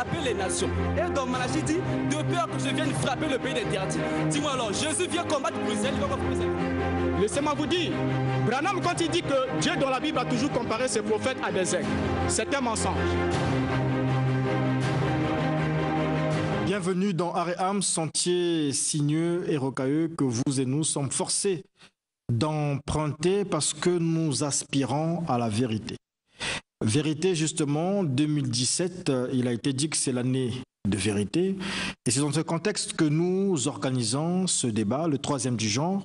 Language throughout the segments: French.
frapper les nations. Et donc Malachi dit, de peur que je vienne frapper le pays d'interdit. Dis-moi alors, Jésus vient combattre Bruxelles, il va combattre Bruxelles. Laissez-moi vous dire, Branham, quand il dit que Dieu dans la Bible a toujours comparé ses prophètes à des aigles, c'est un mensonge. Bienvenue dans Aréam, sentier sinueux et rocailleux que vous et nous sommes forcés d'emprunter parce que nous aspirons à la vérité. Vérité, justement, 2017, il a été dit que c'est l'année de vérité. Et c'est dans ce contexte que nous organisons ce débat, le troisième du genre.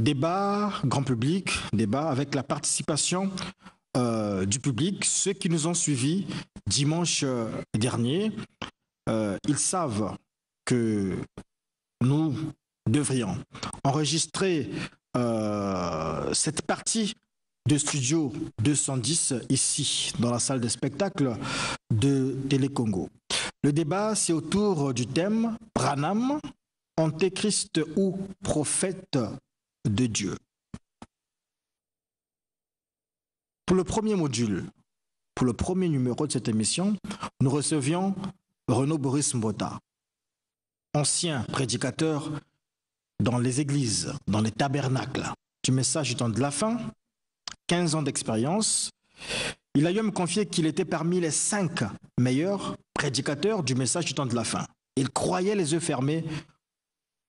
Débat grand public, débat avec la participation du public. Ceux qui nous ont suivis dimanche dernier, ils savent que nous devrions enregistrer cette partie de Studio 210 ici, dans la salle de spectacle de Télé Congo. Le débat, c'est autour du thème « Branham, antéchrist ou prophète de Dieu ». Pour le premier module, pour le premier numéro de cette émission, nous recevions Renaud Boris Mbota, ancien prédicateur dans les églises, dans les tabernacles du message du temps de la fin, 15 ans d'expérience. Il a eu à me confier qu'il était parmi les 5 meilleurs prédicateurs du message du temps de la fin. Il croyait les yeux fermés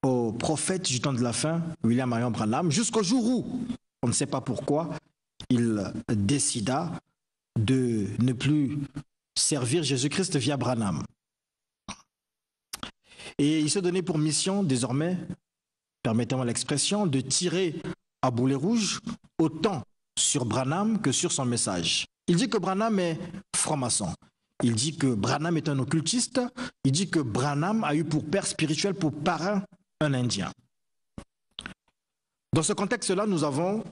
au prophète du temps de la fin, William Marion Branham, jusqu'au jour où, on ne sait pas pourquoi, il décida de ne plus servir Jésus-Christ via Branham. Et il se donnait pour mission, désormais, permettez-moi l'expression, de tirer à boulet rouge autant sur Branham que sur son message. Il dit que Branham est franc-maçon. Il dit que Branham est un occultiste. Il dit que Branham a eu pour père spirituel, pour parrain, un Indien. Dans ce contexte-là, nous avons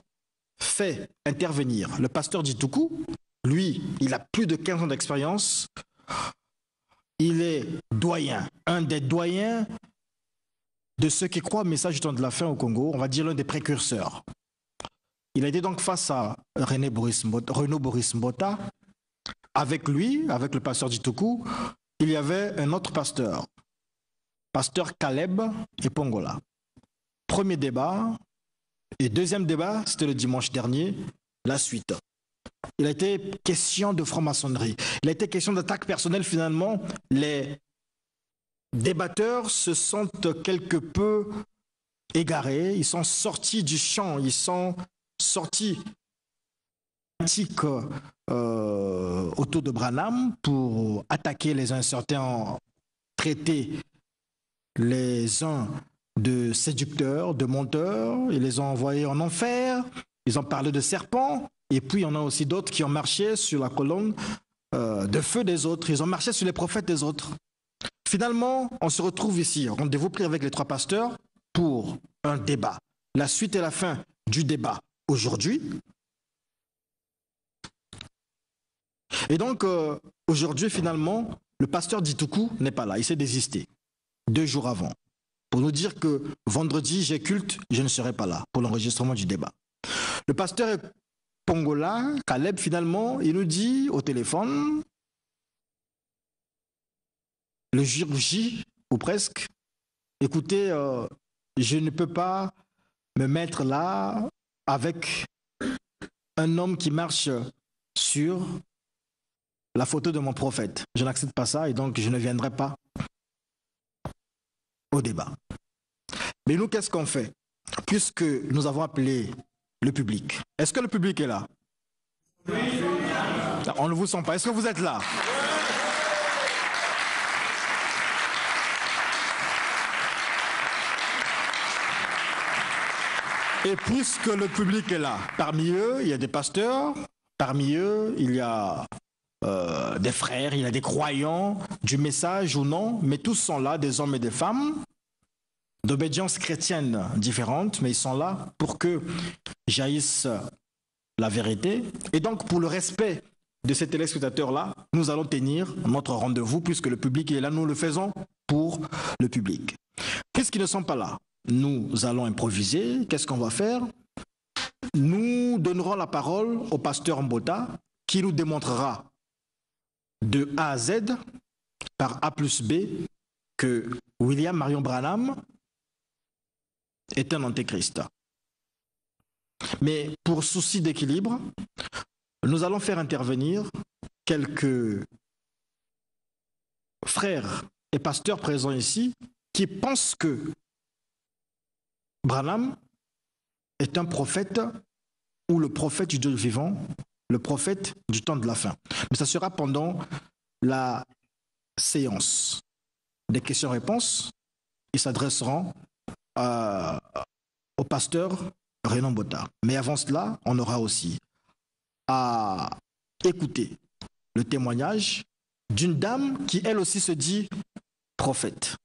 fait intervenir le pasteur Dituku. Lui, il a plus de 15 ans d'expérience. Il est doyen, un des doyens de ceux qui croient au message du temps de la fin au Congo, on va dire l'un des précurseurs. Il a été donc face à Renaud Boris Mbota. Avec lui, avec le pasteur Dituku, il y avait un autre pasteur, pasteur Caleb Epongola. Premier débat et deuxième débat, c'était le dimanche dernier, la suite. Il a été question de franc-maçonnerie. Il a été question d'attaque personnelle. Finalement, les débatteurs se sentent quelque peu égarés. Ils sont sortis du champ. Ils sont sortis autour de Branham pour attaquer les uns certains, traiter les uns de séducteurs, de menteurs. Ils les ont envoyés en enfer. Ils ont parlé de serpents. Et puis, on a aussi d'autres qui ont marché sur la colonne de feu des autres. Ils ont marché sur les prophètes des autres. Finalement, on se retrouve ici, rendez-vous pris avec les 3 pasteurs pour un débat. La suite et la fin du débat aujourd'hui. Et donc, aujourd'hui, finalement, le pasteur Dituku n'est pas là. Il s'est désisté 2 jours avant pour nous dire que vendredi, j'ai culte, je ne serai pas là pour l'enregistrement du débat. Le pasteur Pongola, Caleb, finalement, il nous dit au téléphone, le jour J, ou presque, écoutez, je ne peux pas me mettre là avec un homme qui marche sur la photo de mon prophète. Je n'accepte pas ça et donc je ne viendrai pas au débat. Mais nous, qu'est-ce qu'on fait? Puisque nous avons appelé le public. Est-ce que le public est là? Oui. On ne vous sent pas. Est-ce que vous êtes là? Et puisque le public est là, parmi eux, il y a des pasteurs, parmi eux, il y a des frères, il y a des croyants du message ou non, mais tous sont là, des hommes et des femmes, d'obédience chrétienne différente, mais ils sont là pour que jaillisse la vérité. Et donc, pour le respect de ces téléspectateurs-là, nous allons tenir notre rendez-vous, puisque le public est là, nous le faisons pour le public. Puisqu'ils ne sont pas là, nous allons improviser. Qu'est-ce qu'on va faire? Nous donnerons la parole au pasteur Mbota, qui nous démontrera de A à Z par A plus B que William Marion Branham est un antéchrist. Mais pour souci d'équilibre, nous allons faire intervenir quelques frères et pasteurs présents ici qui pensent que Branham est un prophète ou le prophète du Dieu vivant, le prophète du temps de la fin. Mais ça sera pendant la séance des questions-réponses. Ils s'adresseront au pasteur Renan Botha. Mais avant cela, on aura aussi à écouter le témoignage d'une dame qui elle aussi se dit prophète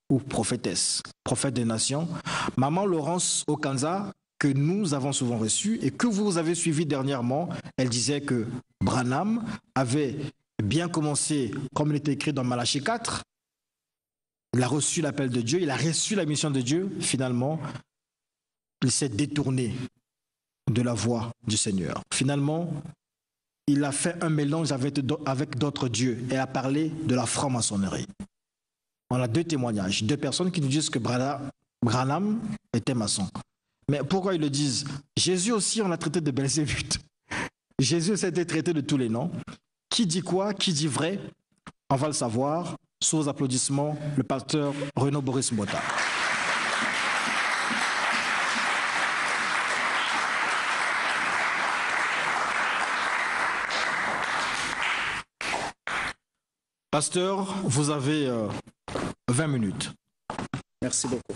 ou prophétesse, prophète des nations, Maman Laurence Okanza, que nous avons souvent reçue et que vous avez suivi dernièrement. Elle disait que Branham avait bien commencé, comme il était écrit dans Malachie 4, il a reçu l'appel de Dieu, il a reçu la mission de Dieu, finalement, il s'est détourné de la voie du Seigneur. Finalement, il a fait un mélange avec d'autres dieux et a parlé de la franc-maçonnerie. On a deux témoignages, deux personnes qui nous disent que Branham était maçon. Mais pourquoi ils le disent? Jésus aussi, on l'a traité de Belzébuth. Jésus s'est été traité de tous les noms. Qui dit quoi? Qui dit vrai? On va le savoir. Sous vos applaudissements, le pasteur Renaud Boris Botha. Pasteur, vous avez 20 minutes. Merci beaucoup.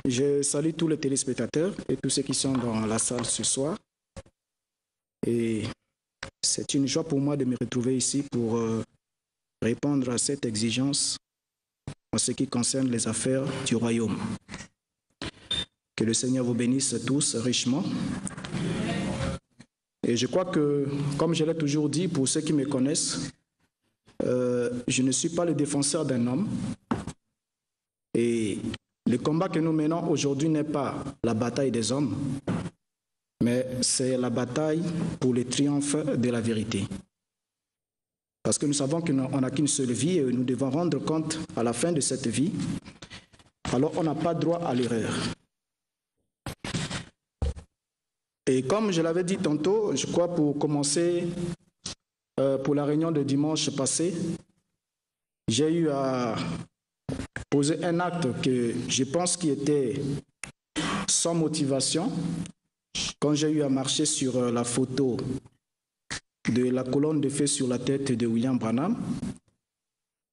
Je salue tous les téléspectateurs et tous ceux qui sont dans la salle ce soir. Et c'est une joie pour moi de me retrouver ici pour répondre à cette exigence en ce qui concerne les affaires du royaume. Que le Seigneur vous bénisse tous richement. Et je crois que, comme je l'ai toujours dit, pour ceux qui me connaissent, je ne suis pas le défenseur d'un homme. Et le combat que nous menons aujourd'hui n'est pas la bataille des hommes, mais c'est la bataille pour le triomphe de la vérité. Parce que nous savons qu'on n'a qu'une seule vie et nous devons rendre compte à la fin de cette vie. Alors on n'a pas droit à l'erreur. Et comme je l'avais dit tantôt, je crois pour commencer, pour la réunion de dimanche passé, j'ai eu à poser un acte que je pense qui était sans motivation. Quand j'ai eu à marcher sur la photo de la colonne de feu sur la tête de William Branham,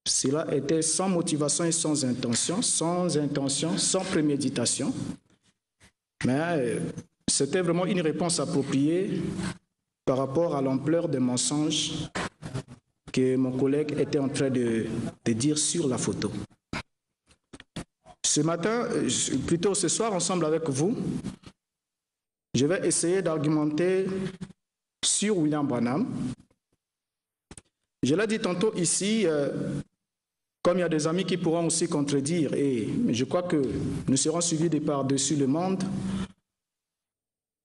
cela était sans motivation et sans intention, sans préméditation. Mais c'était vraiment une réponse appropriée par rapport à l'ampleur des mensonges que mon collègue était en train de dire sur la photo. Ce matin, plutôt ce soir, ensemble avec vous, je vais essayer d'argumenter sur William Branham. Je l'ai dit tantôt ici, comme il y a des amis qui pourront aussi contredire, et je crois que nous serons suivis de par-dessus le monde.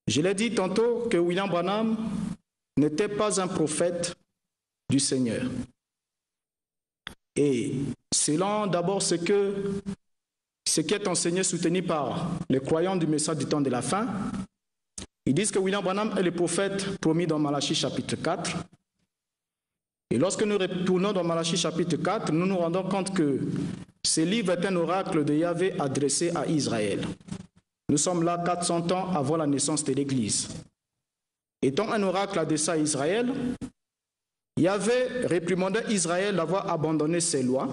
Je l'ai dit tantôt que William Branham n'était pas un prophète du Seigneur. Et selon d'abord ce qui est enseigné, soutenu par les croyants du message du temps de la fin, ils disent que William Branham est le prophète promis dans Malachie chapitre 4. Et lorsque nous retournons dans Malachie chapitre 4, nous nous rendons compte que ce livre est un oracle de Yahvé adressé à Israël. Nous sommes là 400 ans avant la naissance de l'Église. Étant un oracle adressé à Israël, Yahvé réprimandait Israël d'avoir abandonné ses lois.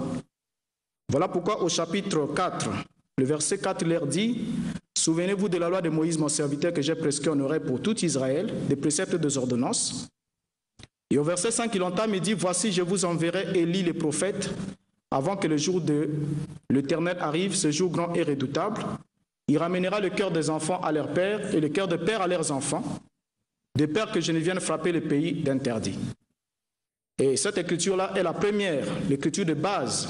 Voilà pourquoi au chapitre 4, le verset 4 leur dit « Souvenez-vous de la loi de Moïse, mon serviteur, que j'ai prescrit en oreille pour tout Israël, des préceptes et des ordonnances. » Et au verset 5, il entame et dit « Voici, je vous enverrai Élie le prophète, avant que le jour de l'Éternel arrive, ce jour grand et redoutable. Il ramènera le cœur des enfants à leur père et le cœur des pères à leurs enfants, de peur que je ne vienne frapper le pays d'interdit. » Et cette écriture-là est la première, l'écriture de base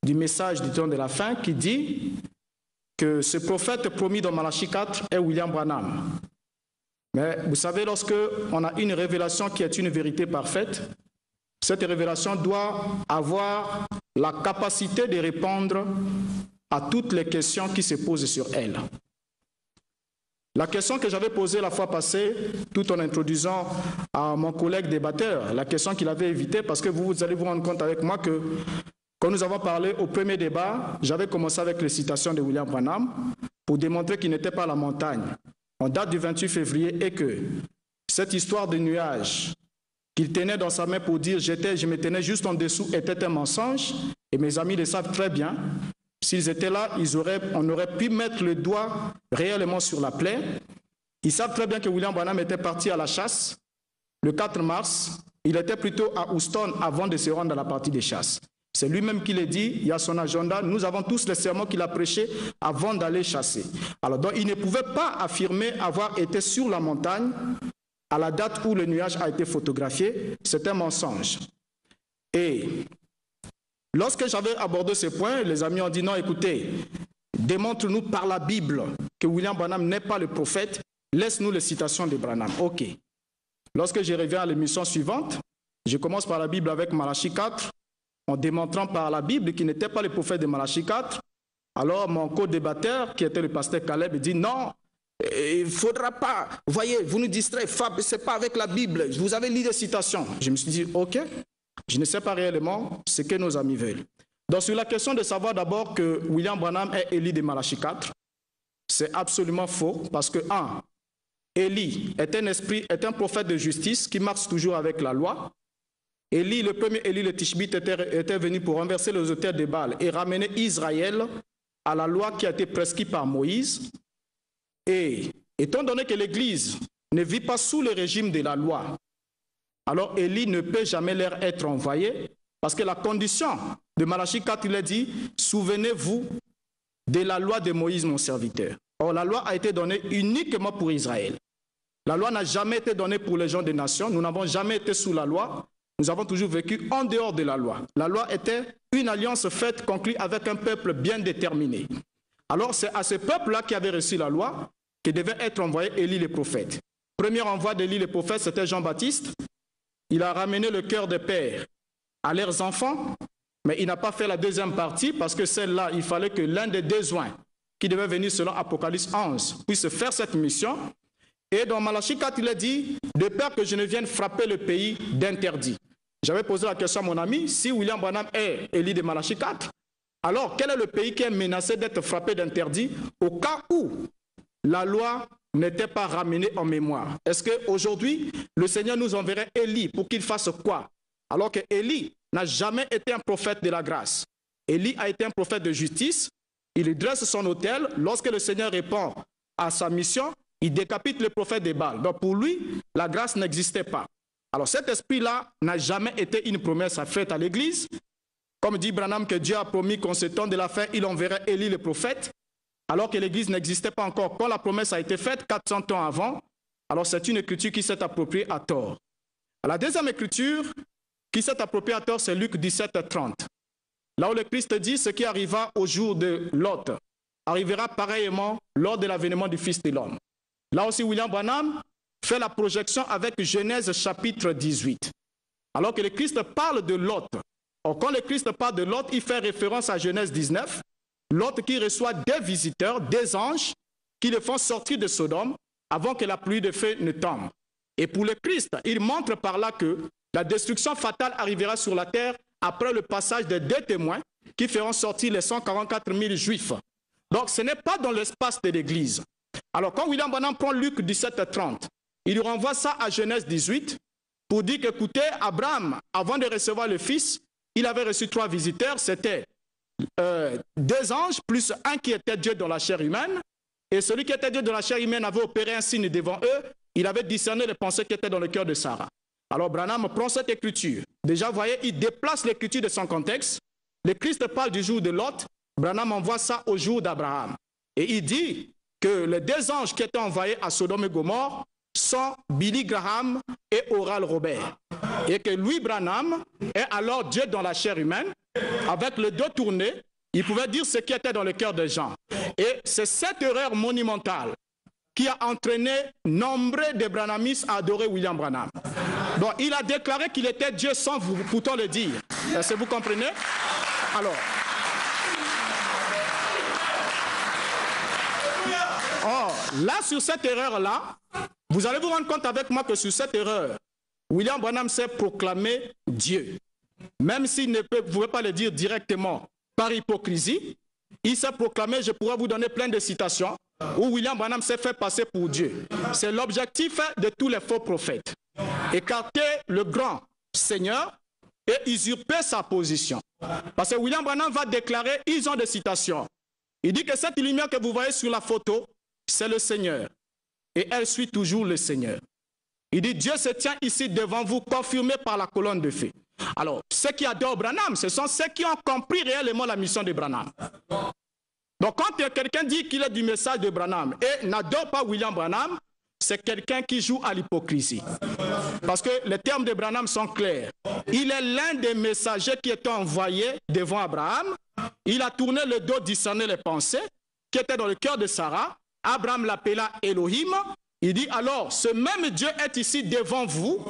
du message du temps de la fin qui dit que ce prophète promis dans Malachie 4 est William Branham. Mais vous savez, lorsque on a une révélation qui est une vérité parfaite, cette révélation doit avoir la capacité de répondre à toutes les questions qui se posent sur elle. La question que j'avais posée la fois passée, tout en introduisant à mon collègue débatteur, la question qu'il avait évitée, parce que vous allez vous rendre compte avec moi que quand nous avons parlé au premier débat, j'avais commencé avec les citations de William Branham pour démontrer qu'il n'était pas à la montagne. On date du 28 février et que cette histoire de nuage qu'il tenait dans sa main pour dire « je me tenais juste en dessous » était un mensonge. Et mes amis le savent très bien. S'ils étaient là, on aurait pu mettre le doigt réellement sur la plaie. Ils savent très bien que William Branham était parti à la chasse le 4 mars. Il était plutôt à Houston avant de se rendre à la partie des chasses. C'est lui-même qui l'a dit, il y a son agenda. Nous avons tous les sermons qu'il a prêchés avant d'aller chasser. Alors donc, il ne pouvait pas affirmer avoir été sur la montagne à la date où le nuage a été photographié. C'est un mensonge. Et lorsque j'avais abordé ce point, les amis ont dit non, écoutez, démontre-nous par la Bible que William Branham n'est pas le prophète. Laisse-nous les citations de Branham. OK. Lorsque je reviens à l'émission suivante, je commence par la Bible avec Malachie 4. En démontrant par la Bible qu'il n'était pas le prophète de Malachie 4, alors mon co-débatteur, qui était le pasteur Caleb, dit non, il ne faudra pas, voyez, vous nous distrayez, Fab, ce n'est pas avec la Bible, vous avez lu des citations. Je me suis dit, ok, je ne sais pas réellement ce que nos amis veulent. Donc sur la question de savoir d'abord que William Branham est Élie de Malachie 4, c'est absolument faux, parce que, Élie est un prophète de justice qui marche toujours avec la loi. Élie, le premier Élie le Tishbite était venu pour renverser les auteurs de Baal et ramener Israël à la loi qui a été prescrite par Moïse. Et étant donné que l'Église ne vit pas sous le régime de la loi, alors Élie ne peut jamais leur être envoyé, parce que la condition de Malachie 4, il a dit, souvenez-vous de la loi de Moïse, mon serviteur. Or, la loi a été donnée uniquement pour Israël. La loi n'a jamais été donnée pour les gens des nations. Nous n'avons jamais été sous la loi. Nous avons toujours vécu en dehors de la loi. La loi était une alliance faite, conclue avec un peuple bien déterminé. Alors c'est à ce peuple-là qui avait reçu la loi que devait être envoyé Élie le prophète. Premier envoi d'Élie le prophète, c'était Jean-Baptiste. Il a ramené le cœur des pères à leurs enfants, mais il n'a pas fait la deuxième partie parce que celle-là, il fallait que l'un des deux oints qui devait venir selon Apocalypse 11 puisse faire cette mission. Et dans Malachie 4, il a dit, de peur que je ne vienne frapper le pays d'interdit. J'avais posé la question à mon ami, si William Branham est Élie de Malachie 4, alors quel est le pays qui est menacé d'être frappé d'interdit au cas où la loi n'était pas ramenée en mémoire? Est-ce qu'aujourd'hui, le Seigneur nous enverrait Élie pour qu'il fasse quoi? Alors que Élie n'a jamais été un prophète de la grâce. Élie a été un prophète de justice. Il dresse son autel. Lorsque le Seigneur répond à sa mission, il décapite le prophète de Baal. Donc pour lui, la grâce n'existait pas. Alors cet esprit-là n'a jamais été une promesse faite à l'Église. Comme dit Branham que Dieu a promis qu'en ce temps de la fin, il enverrait Élie le prophète, alors que l'Église n'existait pas encore. Quand la promesse a été faite 400 ans avant, alors c'est une écriture qui s'est appropriée à tort. La deuxième écriture qui s'est appropriée à tort, c'est Luc 17:30. Là où le Christ dit, ce qui arriva au jour de Lot arrivera pareillement lors de l'avènement du Fils de l'homme. Là aussi, William Branham fait la projection avec Genèse chapitre 18. Alors que le Christ parle de Lot. Or, quand le Christ parle de Lot, il fait référence à Genèse 19. Lot qui reçoit des visiteurs, des anges, qui le font sortir de Sodome avant que la pluie de feu ne tombe. Et pour le Christ, il montre par là que la destruction fatale arrivera sur la terre après le passage de deux témoins qui feront sortir les 144 000 juifs. Donc, ce n'est pas dans l'espace de l'Église. Alors, quand William Branham prend Luc 17:30, il renvoie ça à Genèse 18 pour dire qu'écoutez, Abraham, avant de recevoir le Fils, il avait reçu 3 visiteurs, c'était 2 anges, plus un qui était Dieu dans la chair humaine, et celui qui était Dieu dans la chair humaine avait opéré un signe devant eux, il avait discerné les pensées qui étaient dans le cœur de Sarah. Alors Branham prend cette écriture, déjà vous voyez, il déplace l'écriture de son contexte, le Christ parle du jour de Lot, Branham envoie ça au jour d'Abraham, et il dit que les 2 anges qui étaient envoyés à Sodome et Gomorrhe sont Billy Graham et Oral Robert. Et que Louis Branham est alors Dieu dans la chair humaine, avec le dos tourné, il pouvait dire ce qui était dans le cœur des gens. Et c'est cette erreur monumentale qui a entraîné nombre de branhamistes à adorer William Branham. Donc, il a déclaré qu'il était Dieu sans vous pourtant le dire. Est-ce que vous comprenez? Alors, là, sur cette erreur-là, vous allez vous rendre compte avec moi que sur cette erreur, William Branham s'est proclamé Dieu. Même s'il ne pouvait pas le dire directement par hypocrisie, il s'est proclamé, je pourrais vous donner plein de citations, où William Branham s'est fait passer pour Dieu. C'est l'objectif de tous les faux prophètes. Écarter le grand Seigneur et usurper sa position. Parce que William Branham va déclarer, ils ont des citations. Il dit que cette lumière que vous voyez sur la photo, c'est le Seigneur. Et elle suit toujours le Seigneur. Il dit, Dieu se tient ici devant vous, confirmé par la colonne de feu. Alors, ceux qui adorent Branham, ce sont ceux qui ont compris réellement la mission de Branham. Donc, quand quelqu'un dit qu'il est du message de Branham et n'adore pas William Branham, c'est quelqu'un qui joue à l'hypocrisie. Parce que les termes de Branham sont clairs. Il est l'un des messagers qui était envoyé devant Abraham. Il a tourné le dos, discerné les pensées qui étaient dans le cœur de Sarah. Abraham l'appela Elohim. Il dit alors, ce même Dieu est ici devant vous.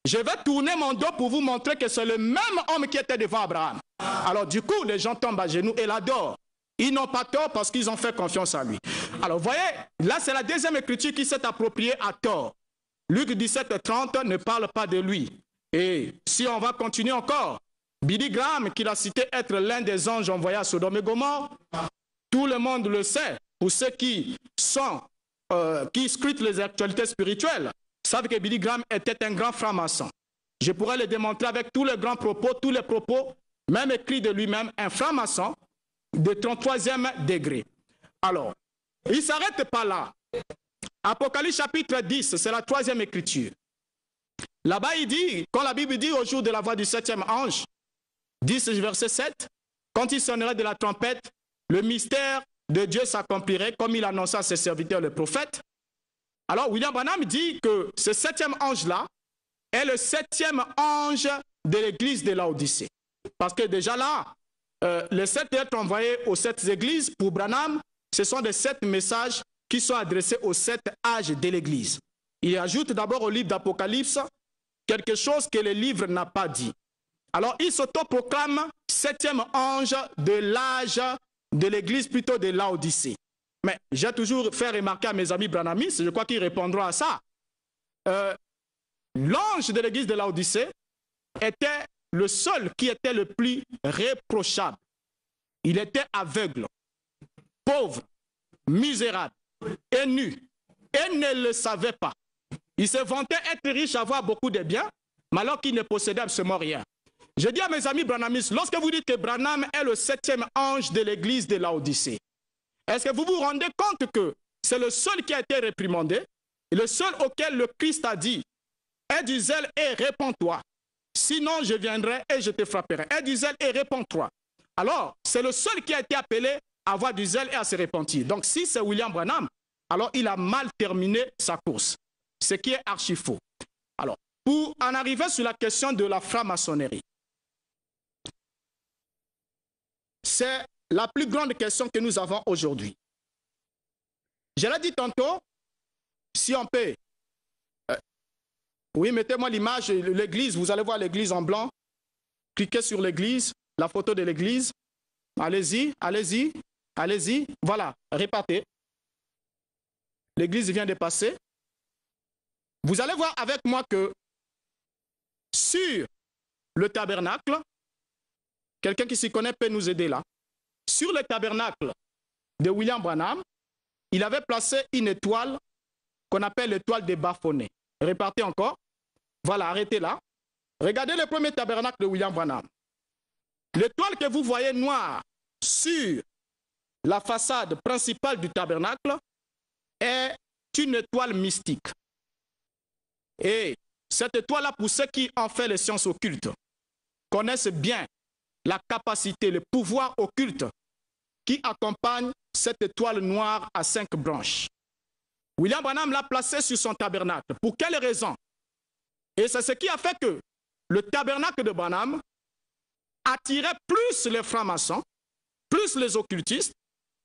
Je vais tourner mon dos pour vous montrer que c'est le même homme qui était devant Abraham. Alors du coup, les gens tombent à genoux et l'adorent. Ils n'ont pas tort parce qu'ils ont fait confiance à lui. Alors vous voyez, là c'est la deuxième écriture qui s'est appropriée à tort. Luc 17:30 ne parle pas de lui. Et si on va continuer encore, Billy Graham, qu'il a cité être l'un des anges envoyés à Sodome et Gomorrhe, tout le monde le sait. Pour ceux qui scrutent les actualités spirituelles, savent que Billy Graham était un grand franc-maçon. Je pourrais le démontrer avec tous les grands propos, tous les propos, même écrits de lui-même, un franc-maçon de 33e degré. Alors, il ne s'arrête pas là. Apocalypse chapitre 10, c'est la 3e écriture. Là-bas, il dit, quand la Bible dit au jour de la voix du 7e ange, 10 verset 7, quand il sonnerait de la trompette, le mystère de Dieu s'accomplirait comme il annonça à ses serviteurs le prophète. Alors, William Branham dit que ce 7e ange-là est le 7e ange de l'église de Laodicée. Parce que déjà là, les 7 lettres envoyées aux 7 églises, pour Branham, ce sont des 7 messages qui sont adressés aux 7 âges de l'église. Il ajoute d'abord au livre d'Apocalypse quelque chose que le livre n'a pas dit. Alors, il s'autoproclame 7e ange de l'âge de l'église, plutôt de Laodicée. Mais j'ai toujours fait remarquer à mes amis branhamistes, je crois qu'ils répondront à ça. L'ange de l'église de Laodicée était le seul qui était le plus reprochable. Il était aveugle, pauvre, misérable et nu. Et ne le savait pas. Il se vantait être riche, avoir beaucoup de biens, mais alors qu'il ne possédait absolument rien. Je dis à mes amis branhamistes, lorsque vous dites que Branham est le 7e ange de l'église de Laodicée, est-ce que vous vous rendez compte que c'est le seul qui a été réprimandé, et le seul auquel le Christ a dit, aie du zèle et réponds-toi, sinon je viendrai et je te frapperai. Aie du zèle et réponds-toi. Alors, c'est le seul qui a été appelé à avoir du zèle et à se repentir. Donc, si c'est William Branham, alors il a mal terminé sa course, ce qui est archi faux. Alors, pour en arriver sur la question de la franc-maçonnerie, c'est la plus grande question que nous avons aujourd'hui. Je l'ai dit tantôt, si on peut, oui, mettez-moi l'image, l'église, vous allez voir l'église en blanc, cliquez sur l'église, la photo de l'église, allez-y, allez-y, allez-y, voilà, répétez. L'église vient de passer. Vous allez voir avec moi que sur le tabernacle, quelqu'un qui s'y connaît peut nous aider là. Sur le tabernacle de William Branham, il avait placé une étoile qu'on appelle l'étoile des Baphomet. Répartez encore. Voilà, arrêtez là. Regardez le premier tabernacle de William Branham. L'étoile que vous voyez noire sur la façade principale du tabernacle est une étoile mystique. Et cette étoile-là, pour ceux qui en font les sciences occultes, connaissent bien la capacité, le pouvoir occulte qui accompagne cette étoile noire à 5 branches. William Branham l'a placée sur son tabernacle. Pour quelle raison? Et c'est ce qui a fait que le tabernacle de Branham, attirait plus les francs-maçons, plus les occultistes,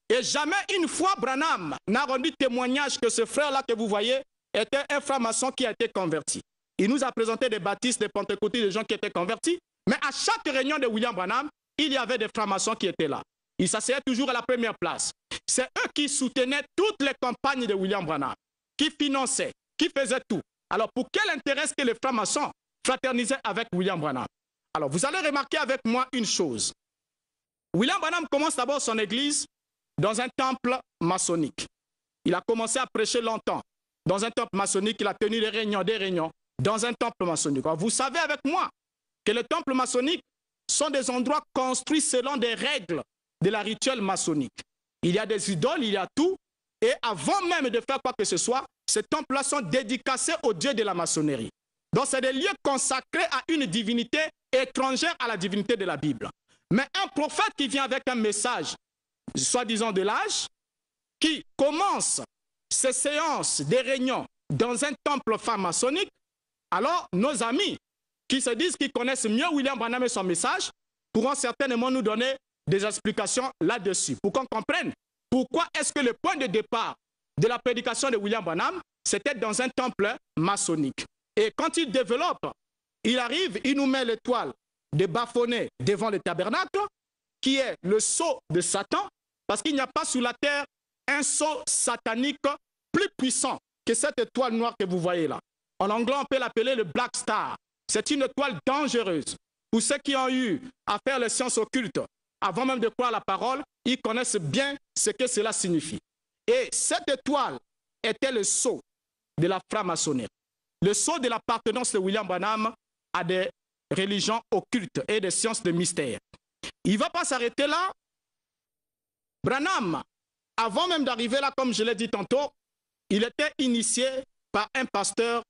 et les Et jamais une fois Branham n'a rendu témoignage que ce frère-là que vous voyez était un franc-maçon qui a été converti. Il nous a présenté des baptistes, des pentecôtistes, des gens qui étaient convertis. Mais à chaque réunion de William Branham, il y avait des francs-maçons qui étaient là. Ils s'asseyaient toujours à la première place. C'est eux qui soutenaient toutes les campagnes de William Branham, qui finançaient, qui faisaient tout. Alors pour quel intérêt est-ce que les francs-maçons fraternisaient avec William Branham? Alors vous allez remarquer avec moi une chose. William Branham commence d'abord son église dans un temple maçonnique. Il a commencé à prêcher longtemps. Dans un temple maçonnique, il a tenu des réunions dans un temple maçonnique. Alors, vous savez avec moi que les temples maçonniques sont des endroits construits selon des règles de la rituelle maçonnique. Il y a des idoles, il y a tout. Et avant même de faire quoi que ce soit, ces temples-là sont dédicacés aux dieux de la maçonnerie. Donc, c'est des lieux consacrés à une divinité étrangère à la divinité de la Bible. Mais un prophète qui vient avec un message, soi-disant de l'âge, qui commence ces séances des réunions dans un temple franc-maçonnique, alors nos amis qui se disent qu'ils connaissent mieux William Branham et son message pourront certainement nous donner des explications là-dessus pour qu'on comprenne pourquoi est-ce que le point de départ de la prédication de William Branham, c'était dans un temple maçonnique. Et quand il développe, il arrive, il nous met l'étoile de Baphomet devant le tabernacle, qui est le sceau de Satan, parce qu'il n'y a pas sur la terre un sceau satanique plus puissant que cette étoile noire que vous voyez là. En anglais, on peut l'appeler le Black Star. C'est une étoile dangereuse. Pour ceux qui ont eu à faire les sciences occultes, avant même de croire la parole, ils connaissent bien ce que cela signifie. Et cette étoile était le sceau de la franc-maçonnerie. Le sceau de l'appartenance de William Branham à des religions occultes et des sciences de mystère. Il ne va pas s'arrêter là. Branham, avant même d'arriver là, comme je l'ai dit tantôt, il était initié par un pasteur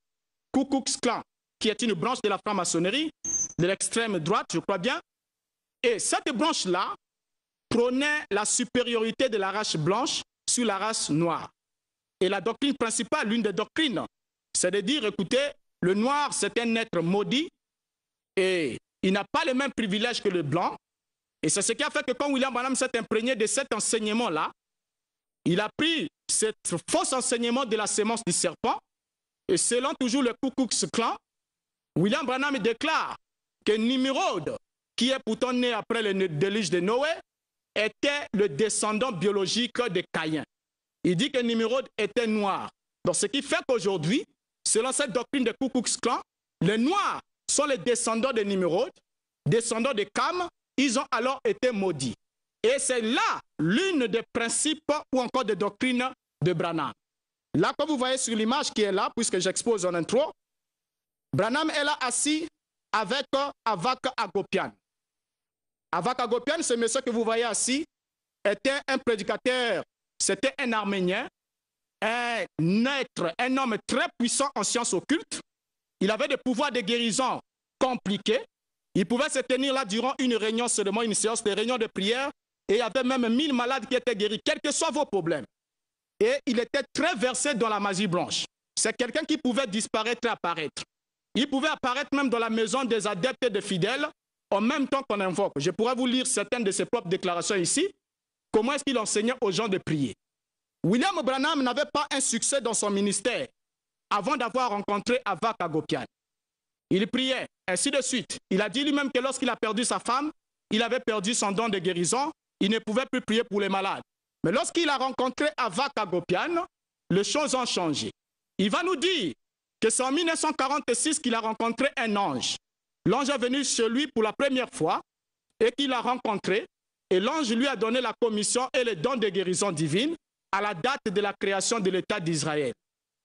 Ku Klux Klan, qui est une branche de la franc-maçonnerie, de l'extrême droite, je crois bien. Et cette branche-là prônait la supériorité de la race blanche sur la race noire. Et la doctrine principale, l'une des doctrines, c'est de dire, écoutez, le noir, c'est un être maudit et il n'a pas les mêmes privilèges que le blanc. Et c'est ce qui a fait que quand William Branham s'est imprégné de cet enseignement-là, il a pris ce faux enseignement de la sémence du serpent. Et selon toujours le Ku Klux Klan, William Branham déclare que Nimrod, qui est pourtant né après le déluge de Noé, était le descendant biologique de Caïn. Il dit que Nimrod était noir. Donc ce qui fait qu'aujourd'hui, selon cette doctrine de Ku Klux Klan, les noirs sont les descendants de Nimrod, descendants de Cam, ils ont alors été maudits. Et c'est là l'une des principes ou encore des doctrines de Branham. Là, comme vous voyez sur l'image qui est là, puisque j'expose en intro, Branham est là assis avec Avak Hagopian. Avak Hagopian, ce monsieur que vous voyez assis, était un prédicateur, c'était un Arménien, un être, un homme très puissant en sciences occultes. Il avait des pouvoirs de guérison compliqués. Il pouvait se tenir là durant une réunion seulement, une séance de réunion de prière, et il y avait même 1000 malades qui étaient guéris, quels que soient vos problèmes. Et il était très versé dans la magie blanche. C'est quelqu'un qui pouvait disparaître et apparaître. Il pouvait apparaître même dans la maison des adeptes et des fidèles en même temps qu'on invoque. Je pourrais vous lire certaines de ses propres déclarations ici. Comment est-ce qu'il enseignait aux gens de prier? William Branham n'avait pas un succès dans son ministère avant d'avoir rencontré Avak Hagopian. Il priait, ainsi de suite. Il a dit lui-même que lorsqu'il a perdu sa femme, il avait perdu son don de guérison, il ne pouvait plus prier pour les malades. Mais lorsqu'il a rencontré Avak Hagopian, les choses ont changé. Il va nous dire que c'est en 1946 qu'il a rencontré un ange. L'ange est venu chez lui pour la première fois et qu'il a rencontré. Et l'ange lui a donné la commission et le don de guérison divine à la date de la création de l'État d'Israël.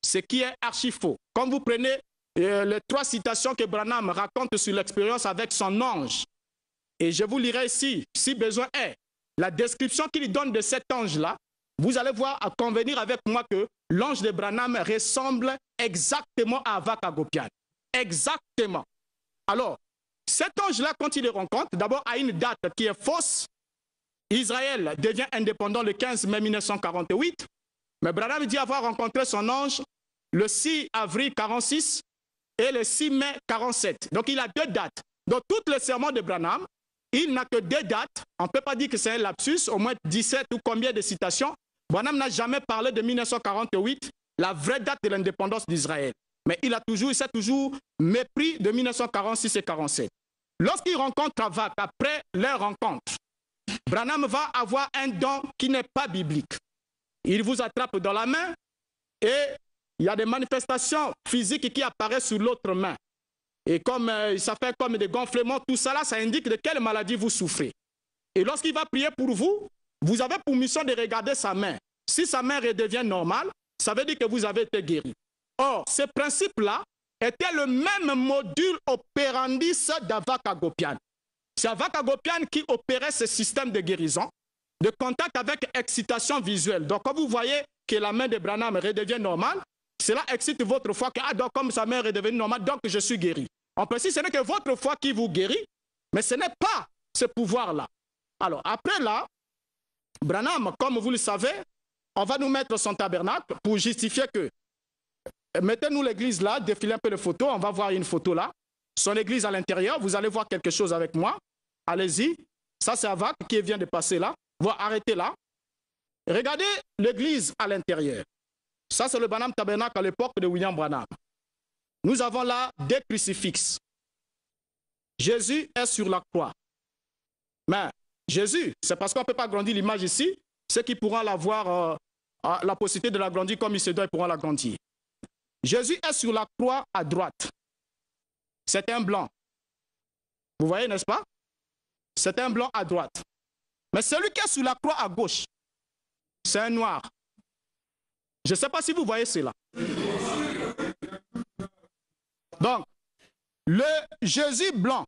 Ce qui est archi faux. Quand vous prenez les 3 citations que Branham raconte sur l'expérience avec son ange, et je vous lirai ici, si besoin est, la description qu'il donne de cet ange-là, vous allez voir à convenir avec moi que l'ange de Branham ressemble exactement à Avak Hagopian. Exactement. Alors, cet ange-là, quand il le rencontre, d'abord à une date qui est fausse, Israël devient indépendant le 15 mai 1948, mais Branham dit avoir rencontré son ange le 6 avril 46 et le 6 mai 47. Donc il a 2 dates. Donc tous les sermons de Branham il n'a que 2 dates. On ne peut pas dire que c'est un lapsus, au moins 17 ou combien de citations. Branham n'a jamais parlé de 1948, la vraie date de l'indépendance d'Israël. Mais il s'est toujours mépris de 1946 et 47. Lorsqu'il rencontre Havak, après leur rencontre, Branham va avoir un don qui n'est pas biblique. Il vous attrape dans la main et il y a des manifestations physiques qui apparaissent sur l'autre main. Et comme ça fait comme des gonflements, tout ça là, ça indique de quelle maladie vous souffrez. Et lorsqu'il va prier pour vous, vous avez pour mission de regarder sa main. Si sa main redevient normale, ça veut dire que vous avez été guéri. Or, ce principe-là était le même module operandi d'Havak Hagopian. C'est Havak Hagopian qui opérait ce système de guérison, de contact avec excitation visuelle. Donc, quand vous voyez que la main de Branham redevient normale, cela excite votre foi que, donc, comme sa main est redevenue normale, donc je suis guéri. On précise, ce n'est que votre foi qui vous guérit, mais ce n'est pas ce pouvoir-là. Alors, après là, Branham, comme vous le savez, on va nous mettre son tabernacle pour justifier que, mettez-nous l'église là, défilez un peu les photos, on va voir une photo là, son église à l'intérieur, vous allez voir quelque chose avec moi, allez-y, ça c'est Havak qui vient de passer là, arrêtez là, regardez l'église à l'intérieur, ça c'est le Branham Tabernacle à l'époque de William Branham. Nous avons là 2 crucifixes. Jésus est sur la croix. Mais Jésus, c'est parce qu'on ne peut pas agrandir l'image ici, ceux qui pourront l'avoir, la possibilité de l'agrandir comme il se doit, ils pourront l'agrandir. Jésus est sur la croix à droite. C'est un blanc. Vous voyez, n'est-ce pas? C'est un blanc à droite. Mais celui qui est sur la croix à gauche, c'est un noir. Je ne sais pas si vous voyez cela. Donc, le Jésus blanc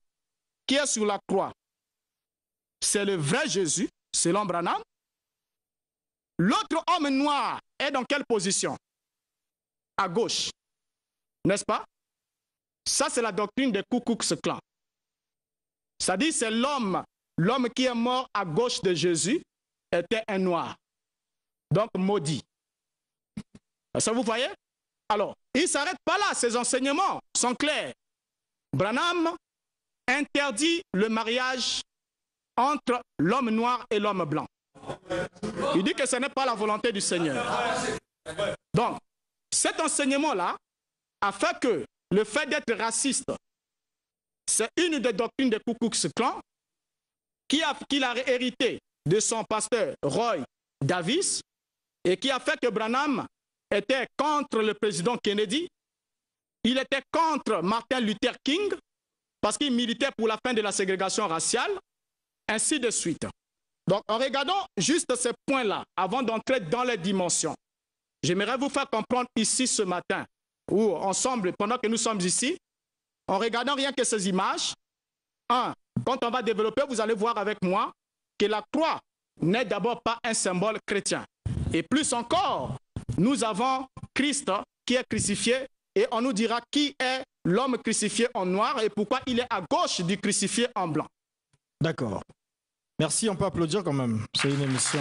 qui est sur la croix, c'est le vrai Jésus, selon Branham. L'autre homme noir est dans quelle position? À gauche, n'est-ce pas? Ça, c'est la doctrine des Ku Klux Klan. C'est-à-dire, c'est l'homme qui est mort à gauche de Jésus était un noir. Donc, maudit. Ça, vous voyez? Alors, il ne s'arrête pas là, ses enseignements sont clairs. Branham interdit le mariage entre l'homme noir et l'homme blanc. Il dit que ce n'est pas la volonté du Seigneur. Donc, cet enseignement-là a fait que le fait d'être raciste, c'est une des doctrines des Ku Klux Klan qu'il a hérité de son pasteur Roy Davis et qui a fait que Branham était contre le président Kennedy, il était contre Martin Luther King parce qu'il militait pour la fin de la ségrégation raciale, ainsi de suite. Donc, en regardant juste ces points-là, avant d'entrer dans les dimensions, j'aimerais vous faire comprendre ici ce matin, ou ensemble, pendant que nous sommes ici, en regardant rien que ces images, quand on va développer, vous allez voir avec moi que la croix n'est d'abord pas un symbole chrétien. Et plus encore, nous avons Christ qui est crucifié et on nous dira qui est l'homme crucifié en noir et pourquoi il est à gauche du crucifié en blanc. D'accord. Merci, on peut applaudir quand même. C'est une émission...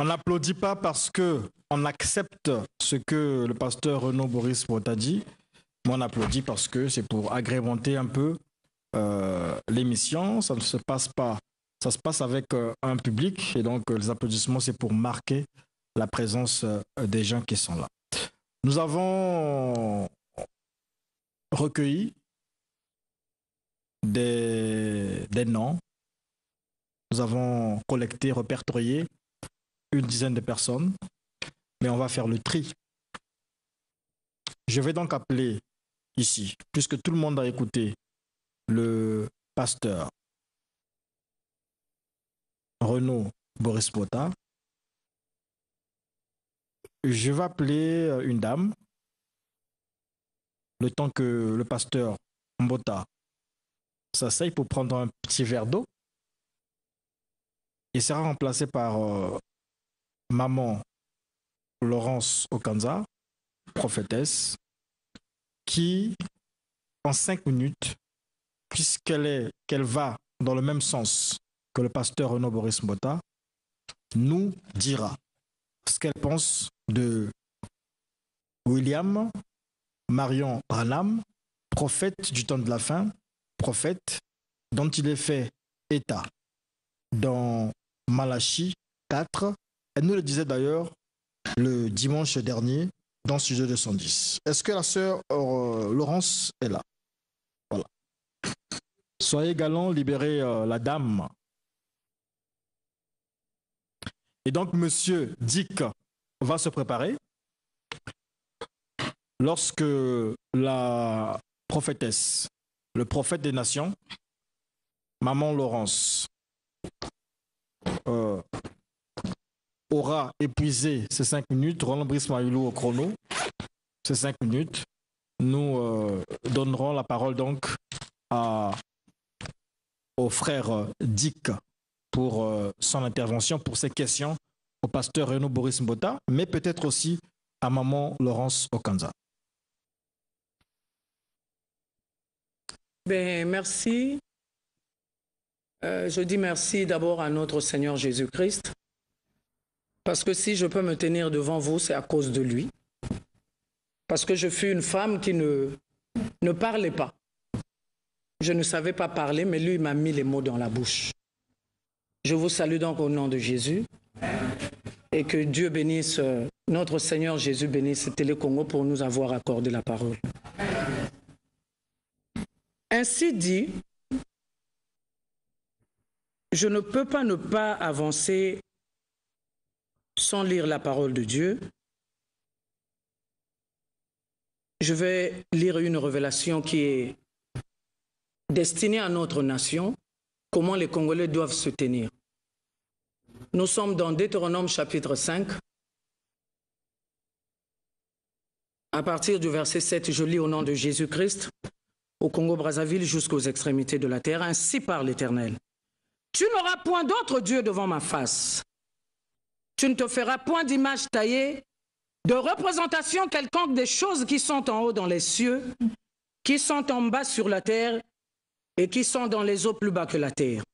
On n'applaudit pas parce qu'on accepte ce que le pasteur Renaud Boris a dit, mais on applaudit parce que c'est pour agrémenter un peu l'émission. Ça ne se passe pas, ça se passe avec un public et donc les applaudissements c'est pour marquer la présence des gens qui sont là. Nous avons recueilli des noms, nous avons collecté, répertorié une dizaine de personnes, mais on va faire le tri. Je vais donc appeler ici, puisque tout le monde a écouté le pasteur Renaud Boris Bota, je vais appeler une dame, le temps que le pasteur Mbota s'asseye pour prendre un petit verre d'eau. Il sera remplacé par Maman Laurence Okanza, prophétesse, qui, en 5 minutes, puisqu'elle va dans le même sens que le pasteur Renaud Boris Mbota, nous dira ce qu'elle pense de William Marion Branham, prophète du temps de la fin, prophète dont il est fait état dans Malachie 4. Elle nous le disait d'ailleurs le dimanche dernier dans Sujet 210. Est-ce que la sœur Laurence est là? Voilà. Soyez galants, libérez la dame. Et donc, monsieur Dick va se préparer. Lorsque la prophétesse, le prophète des nations, Maman Laurence, aura épuisé ces 5 minutes, Roland Brice Maïlou au chrono, ces 5 minutes, nous donnerons la parole donc au frère Dick pour son intervention, pour ses questions, au pasteur Renaud Boris Mbota, mais peut-être aussi à Maman Laurence Okanza. Ben, merci. Je dis merci d'abord à notre Seigneur Jésus-Christ, parce que si je peux me tenir devant vous, c'est à cause de lui. Parce que je fus une femme qui ne parlait pas. Je ne savais pas parler, mais lui m'a mis les mots dans la bouche. Je vous salue donc au nom de Jésus, et que Dieu bénisse, notre Seigneur Jésus bénisse Télé Congo pour nous avoir accordé la parole. Ainsi dit, je ne peux pas ne pas avancer sans lire la parole de Dieu. Je vais lire une révélation qui est destinée à notre nation, comment les Congolais doivent se tenir. Nous sommes dans Deutéronome chapitre 5. À partir du verset 7, je lis au nom de Jésus-Christ, au Congo-Brazzaville jusqu'aux extrémités de la terre. Ainsi parle l'Éternel. Tu n'auras point d'autre Dieu devant ma face. Tu ne te feras point d'image taillée, de représentation quelconque des choses qui sont en haut dans les cieux, qui sont en bas sur la terre et qui sont dans les eaux plus bas que la terre.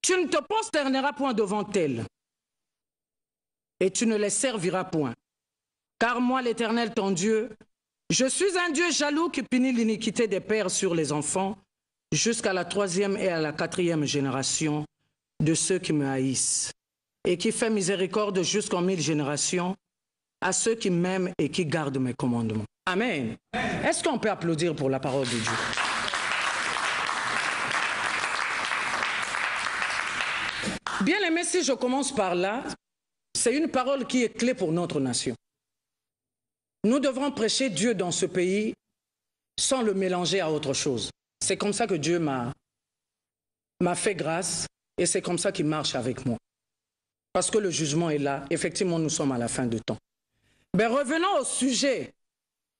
Tu ne te prosterneras point devant elles et tu ne les serviras point. Car moi, l'Éternel, ton Dieu, je suis un Dieu jaloux qui punit l'iniquité des pères sur les enfants jusqu'à la 3e et à la 4e génération de ceux qui me haïssent, et qui fait miséricorde jusqu'en 1000 générations à ceux qui m'aiment et qui gardent mes commandements. Amen. Est-ce qu'on peut applaudir pour la parole de Dieu? Bien aimé, si je commence par là, c'est une parole qui est clé pour notre nation. Nous devrons prêcher Dieu dans ce pays sans le mélanger à autre chose. C'est comme ça que Dieu m'a fait grâce et c'est comme ça qu'il marche avec moi. Parce que le jugement est là. Effectivement, nous sommes à la fin du temps. Mais revenons au sujet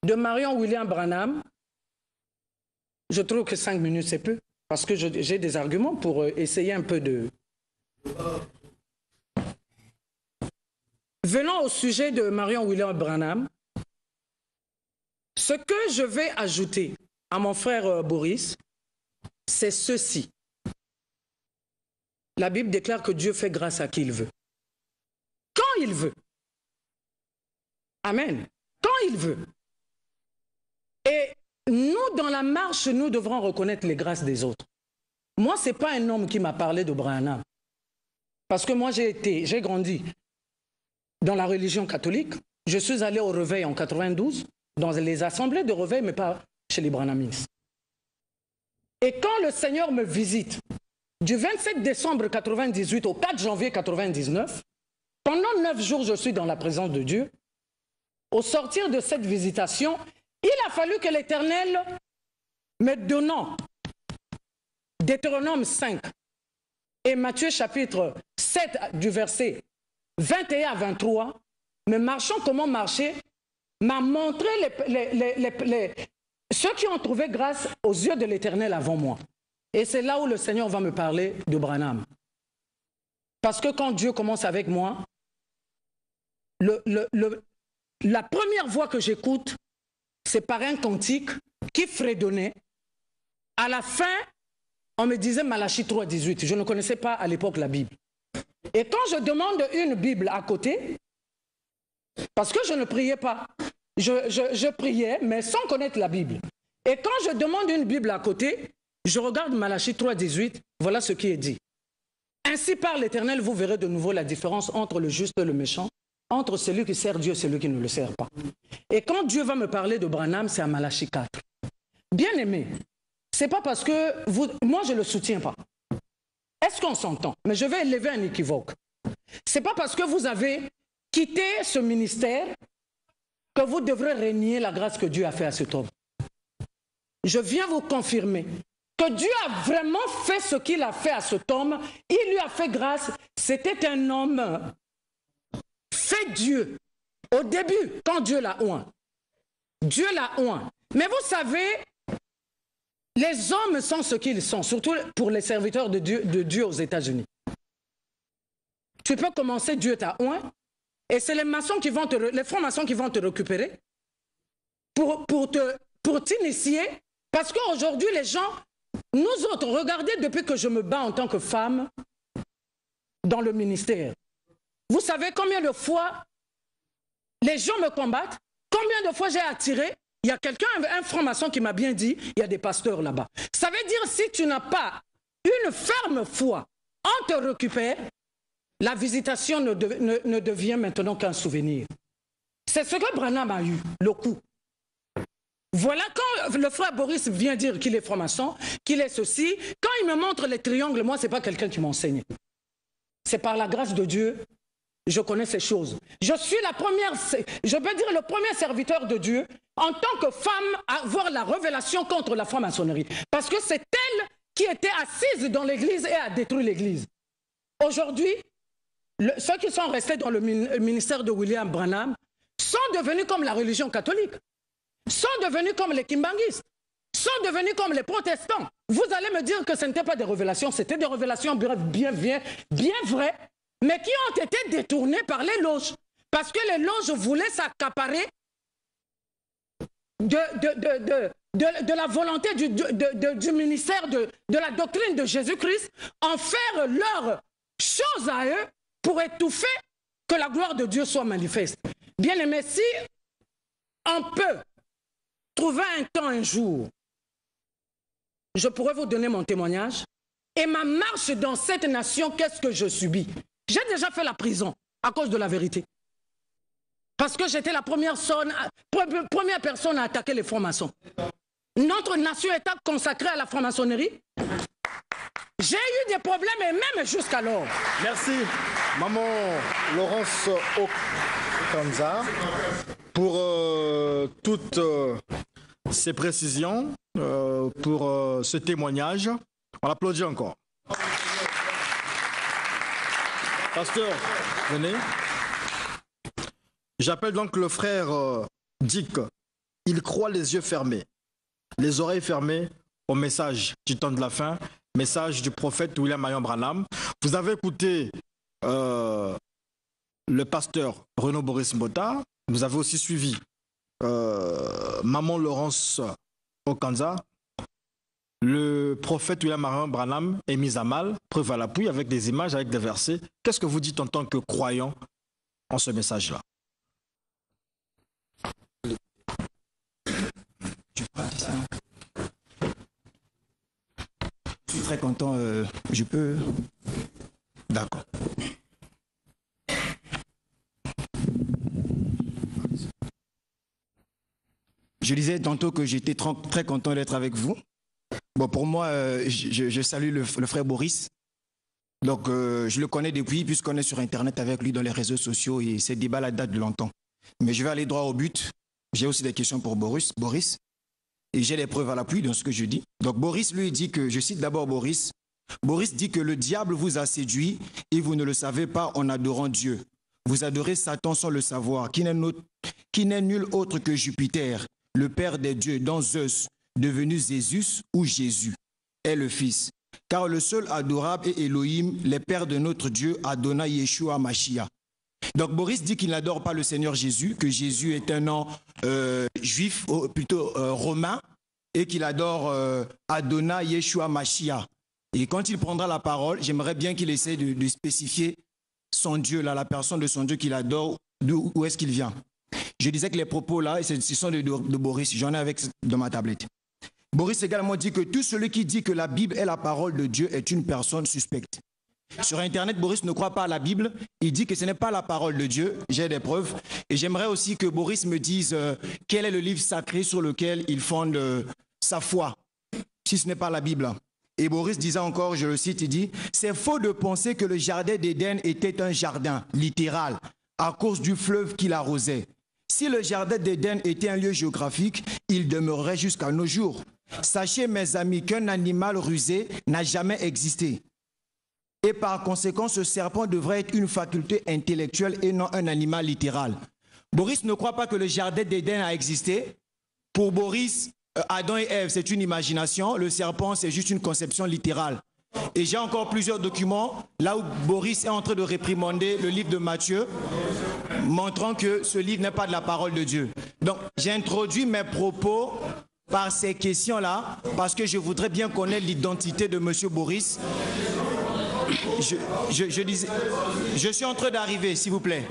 de Marion William Branham. Je trouve que 5 minutes, c'est peu. Parce que j'ai des arguments pour essayer un peu de... Venons au sujet de Marion William Branham. Ce que je vais ajouter à mon frère Boris, c'est ceci. La Bible déclare que Dieu fait grâce à qui il veut. Quand il veut. Amen. Quand il veut. Et nous, dans la marche, nous devrons reconnaître les grâces des autres. Moi, ce n'est pas un homme qui m'a parlé de Branham. Parce que moi, j'ai grandi dans la religion catholique. Je suis allé au réveil en 92, dans les assemblées de réveil, mais pas chez les Branhamistes. Et quand le Seigneur me visite, du 27 décembre 1998 au 4 janvier 1999, pendant 9 jours, je suis dans la présence de Dieu. Au sortir de cette visitation, il a fallu que l'Éternel me donnant Deutéronome 5 et Matthieu chapitre 7 du verset 21 à 23, me marchant comment marcher, m'a montré ceux qui ont trouvé grâce aux yeux de l'Éternel avant moi. Et c'est là où le Seigneur va me parler de Branham. Parce que quand Dieu commence avec moi, la première voix que j'écoute, c'est par un cantique qui fredonnait. À la fin, on me disait Malachie 3,18. Je ne connaissais pas à l'époque la Bible. Et quand je demande une Bible à côté, parce que je ne priais pas, je priais, mais sans connaître la Bible. Et quand je demande une Bible à côté, je regarde Malachie 3,18, voilà ce qui est dit. Ainsi par l'Éternel, vous verrez de nouveau la différence entre le juste et le méchant, entre celui qui sert Dieu et celui qui ne le sert pas. Et quand Dieu va me parler de Branham, c'est à Malachie 4. Bien aimé, c'est pas parce que moi je ne le soutiens pas. Est-ce qu'on s'entend? Mais je vais élever un équivoque. C'est pas parce que vous avez quitté ce ministère que vous devrez régner la grâce que Dieu a fait à cet homme. Je viens vous confirmer que Dieu a vraiment fait ce qu'il a fait à cet homme. Il lui a fait grâce. C'était un homme fait Dieu. Au début, quand Dieu l'a oint. Dieu l'a oint. Mais vous savez, les hommes sont ce qu'ils sont, surtout pour les serviteurs de Dieu aux États-Unis. Tu peux commencer, Dieu t'a oint, et c'est les maçons qui vont les francs-maçons qui vont te récupérer pour t'initier, parce qu'aujourd'hui, les gens, nous autres, regardez depuis que je me bats en tant que femme dans le ministère. Vous savez combien de fois les gens me combattent? Combien de fois j'ai attiré? Il y a quelqu'un, un franc-maçon qui m'a bien dit, il y a des pasteurs là-bas. Ça veut dire si tu n'as pas une ferme foi, on te récupère, la visitation ne devient maintenant qu'un souvenir. C'est ce que Branham a eu, le coup. Voilà quand le frère Boris vient dire qu'il est franc-maçon, qu'il est ceci, quand il me montre les triangles, moi, ce n'est pas quelqu'un qui m'enseigne. C'est par la grâce de Dieu, je connais ces choses. Je suis la première, je peux dire le premier serviteur de Dieu en tant que femme à avoir la révélation contre la franc-maçonnerie. Parce que c'est elle qui était assise dans l'église et a détruit l'église. Aujourd'hui, ceux qui sont restés dans le ministère de William Branham sont devenus comme la religion catholique, sont devenus comme les kimbanguistes, sont devenus comme les protestants. Vous allez me dire que ce n'était pas des révélations, c'était des révélations bien vraies, mais qui ont été détournées par les loges. Parce que les loges voulaient s'accaparer de la volonté du ministère de la doctrine de Jésus-Christ, en faire leur chose à eux pour étouffer que la gloire de Dieu soit manifeste. Bien aimé, si on peut trouver un temps, un jour, je pourrais vous donner mon témoignage. Et ma marche dans cette nation, qu'est-ce que je subis? J'ai déjà fait la prison à cause de la vérité. Parce que j'étais la première personne à attaquer les francs-maçons. Notre nation est consacrée à la franc-maçonnerie. J'ai eu des problèmes et même jusqu'alors. Merci, Maman Laurence Okanza, pour toutes ces précisions, pour ce témoignage. On l'applaudit encore. Pasteur, venez. J'appelle donc le frère Dick. Il croit les yeux fermés, les oreilles fermées au message du temps de la fin, message du prophète William Marion Branham. Vous avez écouté le pasteur Renaud Boris Mbota. Vous avez aussi suivi Maman Laurence Okanza. Le prophète William Marion Branham est mis à mal, preuve à l'appui, avec des images, avec des versets. Qu'est-ce que vous dites en tant que croyant en ce message-là? Je suis très content, je peux... D'accord. Je disais tantôt que j'étais très content d'être avec vous. Bon, pour moi, je salue le frère Boris. Donc, je le connais depuis, puisqu'on est sur Internet avec lui dans les réseaux sociaux et ces débats-là datent de longtemps. Mais je vais aller droit au but. J'ai aussi des questions pour Boris. Et j'ai des preuves à l'appui dans ce que je dis. Donc, Boris, lui, dit que, je cite d'abord Boris. Boris dit que le diable vous a séduit et vous ne le savez pas en adorant Dieu. Vous adorez Satan sans le savoir, qui n'est nul autre que Jupiter, le père des dieux, dont Zeus, devenu Zésus ou Jésus, est le fils. Car le seul adorable est Elohim, le père de notre Dieu, Adonai Yeshua Mashiach. Donc Boris dit qu'il n'adore pas le Seigneur Jésus, que Jésus est un nom juif, plutôt romain, et qu'il adore Adonai Yeshua Mashiach. Et quand il prendra la parole, j'aimerais bien qu'il essaie de spécifier son Dieu, là, la personne de son Dieu qu'il adore, d'où est-ce qu'il vient. Je disais que les propos là, ce sont de Boris, j'en ai avec dans ma tablette. Boris également dit que tout celui qui dit que la Bible est la parole de Dieu est une personne suspecte. Sur Internet, Boris ne croit pas à la Bible. Il dit que ce n'est pas la parole de Dieu. J'ai des preuves. Et j'aimerais aussi que Boris me dise quel est le livre sacré sur lequel il fonde sa foi, si ce n'est pas la Bible. Et Boris disait encore, je le cite, il dit « C'est faux de penser que le jardin d'Éden était un jardin, littéral, à cause du fleuve qui l'arrosait. Si le jardin d'Éden était un lieu géographique, il demeurerait jusqu'à nos jours. Sachez, mes amis, qu'un animal rusé n'a jamais existé. Et par conséquent, ce serpent devrait être une faculté intellectuelle et non un animal littéral. » Boris ne croit pas que le jardin d'Éden a existé. Pour Boris, Adam et Ève, c'est une imagination. Le serpent, c'est juste une conception littérale. Et j'ai encore plusieurs documents, là où Boris est en train de réprimander le livre de Matthieu, montrant que ce livre n'est pas de la parole de Dieu. Donc, j'ai introduit mes propos par ces questions-là, parce que je voudrais bien connaître l'identité de M. Boris. Je suis en train d'arriver, s'il vous plaît.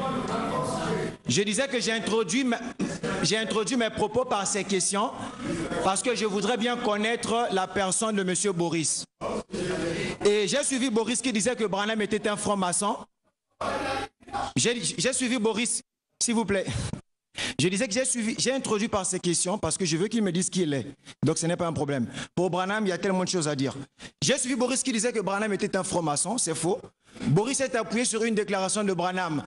Je disais que j'ai introduit mes propos par ces questions parce que je voudrais bien connaître la personne de M. Boris. Et j'ai suivi Boris qui disait que Branham était un franc-maçon. J'ai suivi Boris, s'il vous plaît. Je disais que j'ai introduit par ces questions parce que je veux qu'il me dise qui il est. Donc ce n'est pas un problème. Pour Branham, il y a tellement de choses à dire. J'ai suivi Boris qui disait que Branham était un franc-maçon, c'est faux. Boris s'est appuyé sur une déclaration de Branham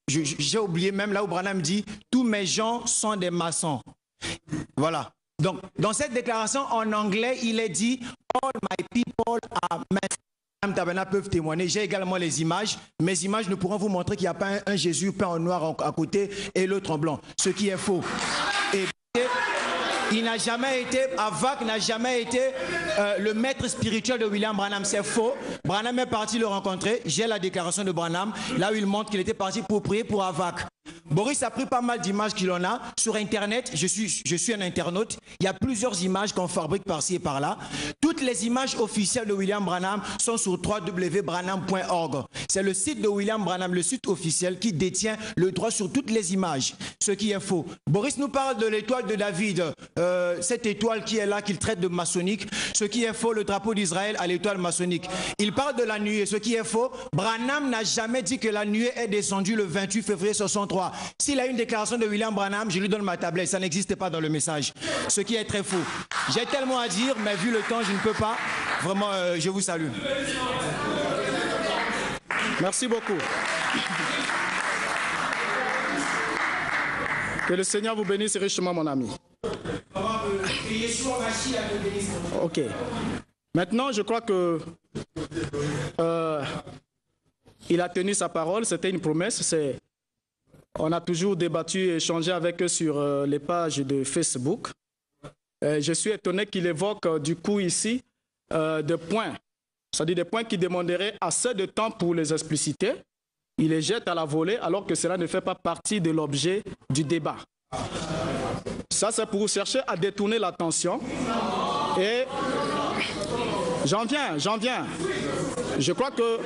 j'ai oublié même là où Branham dit « Tous mes gens sont des maçons ». Voilà. Donc dans cette déclaration en anglais, il est dit « All my people are maçons ». Tabana peuvent témoigner. J'ai également les images. Mes images ne pourront vous montrer qu'il n'y a pas un Jésus peint en noir à côté et l'autre en blanc, ce qui est faux. Et il n'a jamais été, Avak n'a jamais été le maître spirituel de William Branham, c'est faux. Branham est parti le rencontrer. J'ai la déclaration de Branham, là où il montre qu'il était parti pour prier pour Avak. Boris a pris pas mal d'images qu'il en a. Sur Internet, je suis un internaute. Il y a plusieurs images qu'on fabrique par-ci et par-là. Toutes les images officielles de William Branham sont sur www.branham.org. C'est le site de William Branham, le site officiel qui détient le droit sur toutes les images, ce qui est faux. Boris nous parle de l'étoile de David, cette étoile qui est là, qu'il traite de maçonnique, ce qui est faux, le drapeau d'Israël à l'étoile maçonnique. Il parle de la nuée, ce qui est faux. Branham n'a jamais dit que la nuée est descendue le 28 février 63. S'il a une déclaration de William Branham, je lui donne ma tablette. Ça n'existe pas dans le message. Ce qui est très faux. J'ai tellement à dire, mais vu le temps, je ne peux pas. Vraiment, je vous salue. Merci beaucoup. Que le Seigneur vous bénisse richement, mon ami. Ok. Maintenant, je crois que il a tenu sa parole. C'était une promesse. On a toujours débattu et échangé avec eux sur les pages de Facebook. Je suis étonné qu'il évoque du coup ici des points, c'est-à-dire des points qui demanderaient assez de temps pour les expliciter. Il les jette à la volée alors que cela ne fait pas partie de l'objet du débat. Ça, c'est pour chercher à détourner l'attention. Et j'en viens. Je crois que...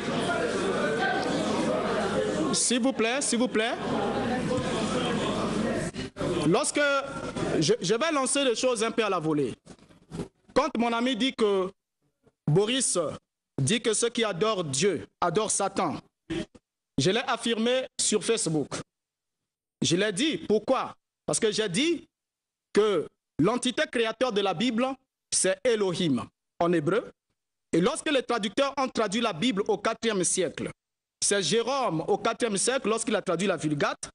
S'il vous plaît. Lorsque je vais lancer les choses un peu à la volée. Quand mon ami dit que Boris dit que ceux qui adorent Dieu adorent Satan, je l'ai affirmé sur Facebook. Je l'ai dit. Pourquoi? Parce que j'ai dit que l'entité créateur de la Bible, c'est Elohim en hébreu. Et lorsque les traducteurs ont traduit la Bible au IVe siècle, c'est Jérôme au IVe siècle, lorsqu'il a traduit la Vulgate,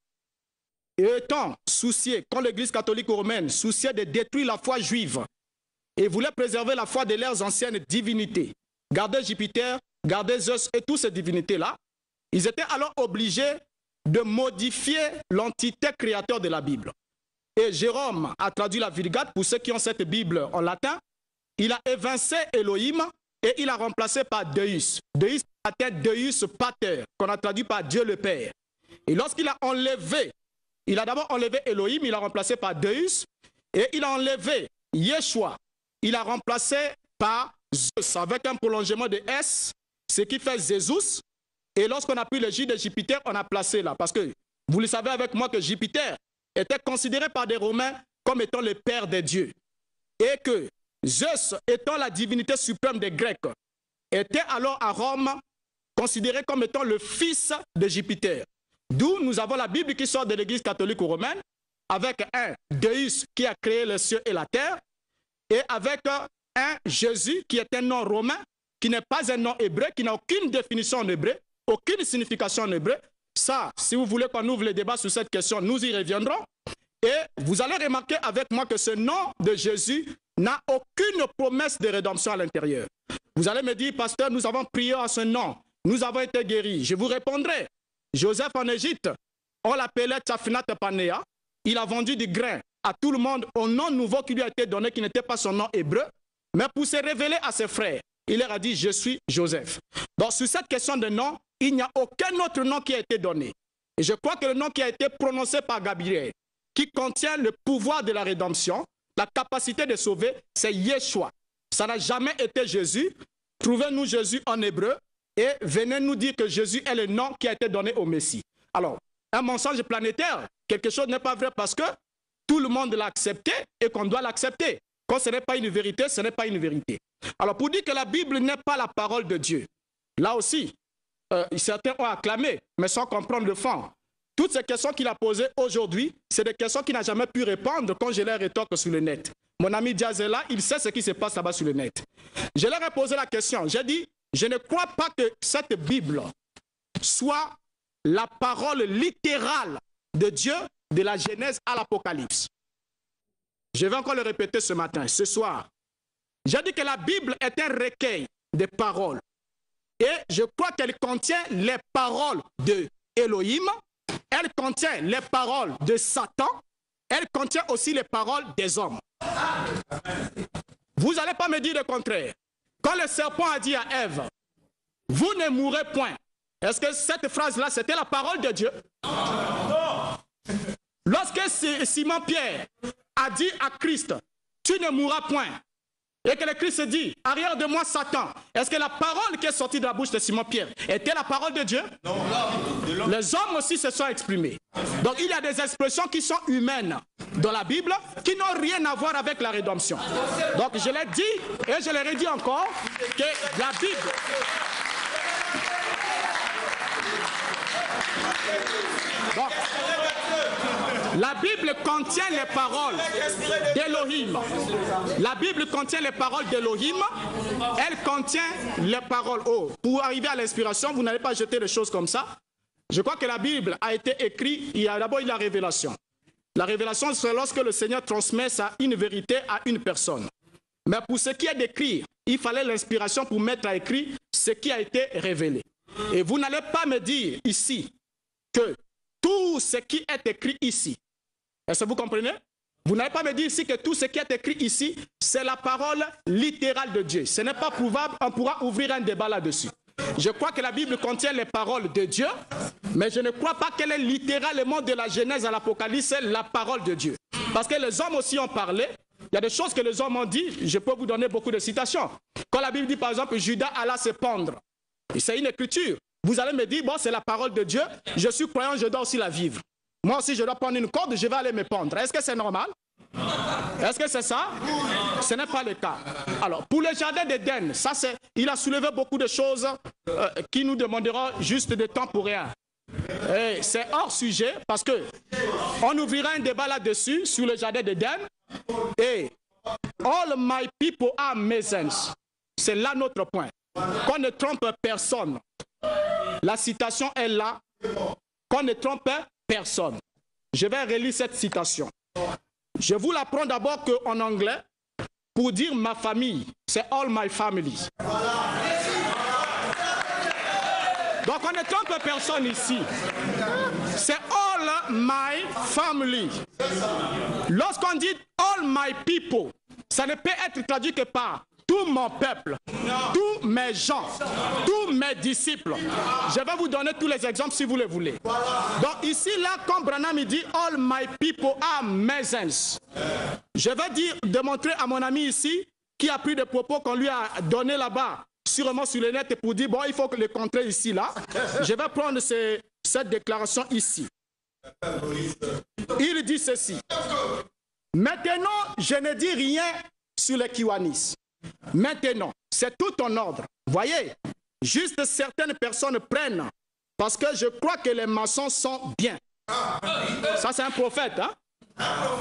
et étant soucié, quand l'Église catholique romaine souciait de détruire la foi juive et voulait préserver la foi de leurs anciennes divinités, garder Jupiter, garder Zeus et toutes ces divinités-là, ils étaient alors obligés de modifier l'entité créateur de la Bible. Et Jérôme a traduit la Vulgate, pour ceux qui ont cette Bible en latin, il a évincé Elohim et il a remplacé par Deus. Deus a été Deus Pater, qu'on a traduit par Dieu le Père. Et lorsqu'il a enlevé, il a d'abord enlevé Elohim, il a remplacé par Deus, et il a enlevé Yeshua, il a remplacé par Zeus, avec un prolongement de S, ce qui fait Zeus. Et lorsqu'on a pris le J de Jupiter, on a placé là, parce que Vous le savez avec moi que Jupiter était considéré par des Romains comme étant le père des dieux. Et que Zeus, étant la divinité suprême des Grecs, était alors à Rome considéré comme étant le fils de Jupiter. D'où nous avons la Bible qui sort de l'Église catholique romaine, avec un Deus qui a créé les cieux et la terre, et avec un Jésus qui est un nom romain, qui n'est pas un nom hébreu, qui n'a aucune définition en hébreu, aucune signification en hébreu. Ça, si vous voulez qu'on ouvre le débat sur cette question, nous y reviendrons. Et vous allez remarquer avec moi que ce nom de Jésus n'a aucune promesse de rédemption à l'intérieur. Vous allez me dire, pasteur, nous avons prié à ce nom, nous avons été guéris. Je vous répondrai, Joseph en Égypte, on l'appelait Tsafinat Panea, il a vendu du grain à tout le monde au nom nouveau qui lui a été donné, qui n'était pas son nom hébreu, mais pour se révéler à ses frères, il leur a dit, je suis Joseph. Donc sur cette question de nom, il n'y a aucun autre nom qui a été donné. Et je crois que le nom qui a été prononcé par Gabriel, qui contient le pouvoir de la rédemption, la capacité de sauver, c'est Yeshua. Ça n'a jamais été Jésus. Trouvez-nous Jésus en hébreu et venez nous dire que Jésus est le nom qui a été donné au Messie. Alors, un mensonge planétaire, quelque chose n'est pas vrai parce que tout le monde l'a accepté et qu'on doit l'accepter. Quand ce n'est pas une vérité, ce n'est pas une vérité. Alors, pour dire que la Bible n'est pas la parole de Dieu, là aussi, certains ont acclamé, mais sans comprendre le fond. Toutes ces questions qu'il a posées aujourd'hui, c'est des questions qu'il n'a jamais pu répondre quand je les rétorque sur le net. Mon ami Diaz est là, il sait ce qui se passe là-bas sur le net. Je leur ai posé la question, j'ai dit, je ne crois pas que cette Bible soit la parole littérale de Dieu de la Genèse à l'Apocalypse. Je vais encore le répéter ce matin, ce soir. J'ai dit que la Bible est un recueil de paroles. Et je crois qu'elle contient les paroles de Elohim, elle contient les paroles de Satan, elle contient aussi les paroles des hommes. Vous n'allez pas me dire le contraire. Quand le serpent a dit à Ève, vous ne mourrez point, est-ce que cette phrase-là, c'était la parole de Dieu? Non. Lorsque Simon-Pierre a dit à Christ, tu ne mourras point, et que le Christ dit, arrière de moi Satan, est-ce que la parole qui est sortie de la bouche de Simon-Pierre était la parole de Dieu? Non. Les hommes aussi se sont exprimés. Donc il y a des expressions qui sont humaines dans la Bible qui n'ont rien à voir avec la rédemption. Donc je l'ai dit et je l'ai redit encore que la Bible... Donc, la Bible contient les paroles d'Elohim. La Bible contient les paroles d'Elohim. Elle contient les paroles. Oh, pour arriver à l'inspiration, vous n'allez pas jeter les choses comme ça. Je crois que la Bible a été écrite, il y a d'abord la révélation. La révélation, c'est lorsque le Seigneur transmet une vérité à une personne. Mais pour ce qui est d'écrire, il fallait l'inspiration pour mettre à écrit ce qui a été révélé. Et vous n'allez pas me dire ici que tout ce qui est écrit ici, est-ce que vous comprenez? Vous n'allez pas me dire ici que tout ce qui est écrit ici, c'est la parole littérale de Dieu. Ce n'est pas prouvable, on pourra ouvrir un débat là-dessus. Je crois que la Bible contient les paroles de Dieu, mais je ne crois pas qu'elle est littéralement de la Genèse à l'Apocalypse, la parole de Dieu. Parce que les hommes aussi ont parlé, il y a des choses que les hommes ont dit, je peux vous donner beaucoup de citations. Quand la Bible dit par exemple, Judas alla se pendre, c'est une écriture. Vous allez me dire, bon, c'est la parole de Dieu, je suis croyant, je dois aussi la vivre. Moi aussi, je dois prendre une corde, je vais aller me pendre. Est-ce que c'est normal? Est-ce que c'est ça? Ce n'est pas le cas. Alors, pour le jardin d'Éden, ça c'est, il a soulevé beaucoup de choses qui nous demanderont juste de temps pour rien. Et c'est hors sujet parce que on ouvrira un débat là-dessus sur le jardin d'Éden et all my people are Masons. C'est là notre point. Qu'on ne trompe personne. La citation est là. Qu'on ne trompe personne. Je vais relire cette citation. Je vous la prends d'abord en anglais pour dire ma famille. C'est all my family. Donc on ne trompe personne ici. C'est all my family. Lorsqu'on dit all my people, ça ne peut être traduit que par tout mon peuple, tous mes gens, tous mes disciples. Je vais vous donner tous les exemples si vous le voulez. Donc ici, là, quand Branham dit « All my people are Masons », je vais démontrer à mon ami ici, qui a pris des propos qu'on lui a donnés là-bas, sûrement sur le net, pour dire « Bon, il faut que le contrer ici, là ». Je vais prendre cette déclaration ici. Il dit ceci. Maintenant, je ne dis rien sur les Kiwanis. Maintenant, c'est tout en ordre. Voyez, juste certaines personnes prennent parce que je crois que les maçons sont bien. Ça, c'est un prophète. Hein?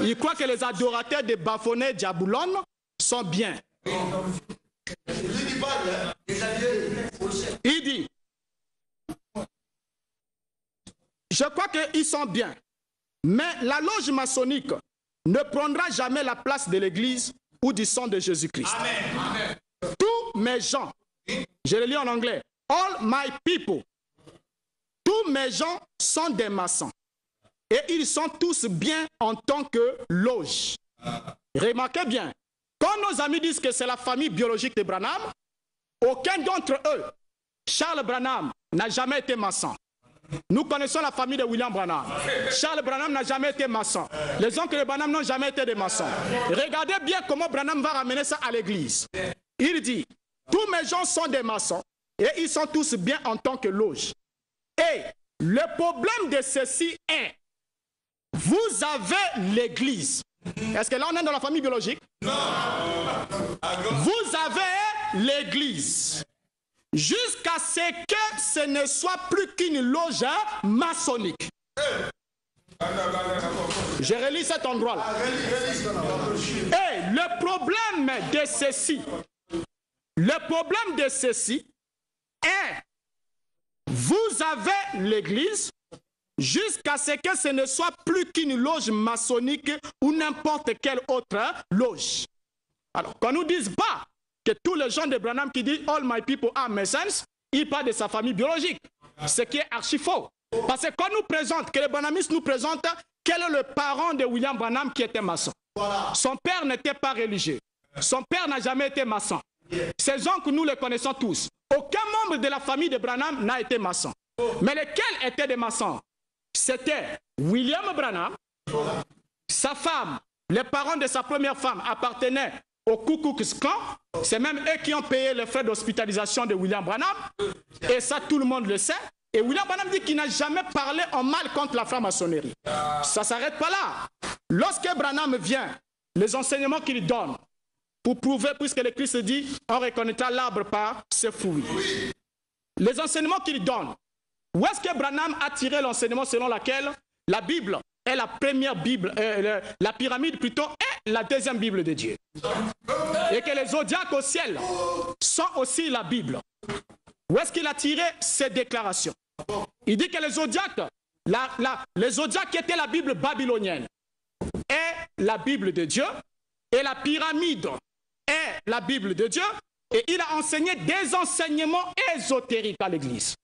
Il croit que les adorateurs de Baphomet, Diaboulon sont bien. Il dit, je crois qu'ils sont bien. Mais la loge maçonnique ne prendra jamais la place de l'Église ou du sang de Jésus-Christ. Tous mes gens, je le lis en anglais, all my people, tous mes gens sont des maçons. Et ils sont tous bien en tant que loge. Remarquez bien, quand nos amis disent que c'est la famille biologique de Branham, aucun d'entre eux, Charles Branham, n'a jamais été maçon. Nous connaissons la famille de William Branham. Charles Branham n'a jamais été maçon. Les oncles de Branham n'ont jamais été des maçons. Regardez bien comment Branham va ramener ça à l'église. Il dit, tous mes gens sont des maçons et ils sont tous bien en tant que loge. Et le problème de ceci est, vous avez l'église. Est-ce que là on est dans la famille biologique? Non. Vous avez l'église. Jusqu'à ce que ce ne soit plus qu'une loge maçonnique. Je relis cet endroit-là. Et le problème de ceci, est, vous avez l'église jusqu'à ce que ce ne soit plus qu'une loge maçonnique ou n'importe quelle autre loge. Alors, qu'on ne nous dise pas que tous les gens de Branham qui disent « All my people are Masons », ils parlent de sa famille biologique. Ce qui est archi faux. Parce que quand nous présente, que les Branhamistes nous présentent, quel est le parent de William Branham qui était maçon? Son père n'était pas religieux. Son père n'a jamais été maçon. Ses oncles, nous les connaissons tous. Aucun membre de la famille de Branham n'a été maçon. Mais lesquels étaient des maçons? C'était William Branham, sa femme, les parents de sa première femme appartenaient au Ku Klux Klan. C'est même eux qui ont payé les frais d'hospitalisation de William Branham. Et ça, tout le monde le sait. Et William Branham dit qu'il n'a jamais parlé en mal contre la franc-maçonnerie. Ça ne s'arrête pas là. Lorsque Branham vient, les enseignements qu'il donne, pour prouver, puisque le Christ dit, on reconnaîtra l'arbre par ses fruits. Les enseignements qu'il donne, où est-ce que Branham a tiré l'enseignement selon lequel la Bible est la première Bible, la pyramide plutôt est la deuxième Bible de Dieu. Et que les zodiaques au ciel sont aussi la Bible. Où est-ce qu'il a tiré ces déclarations? Il dit que les zodiaques, les zodiaques qui étaient la Bible babylonienne est la Bible de Dieu et la pyramide est la Bible de Dieu et il a enseigné des enseignements ésotériques à l'église.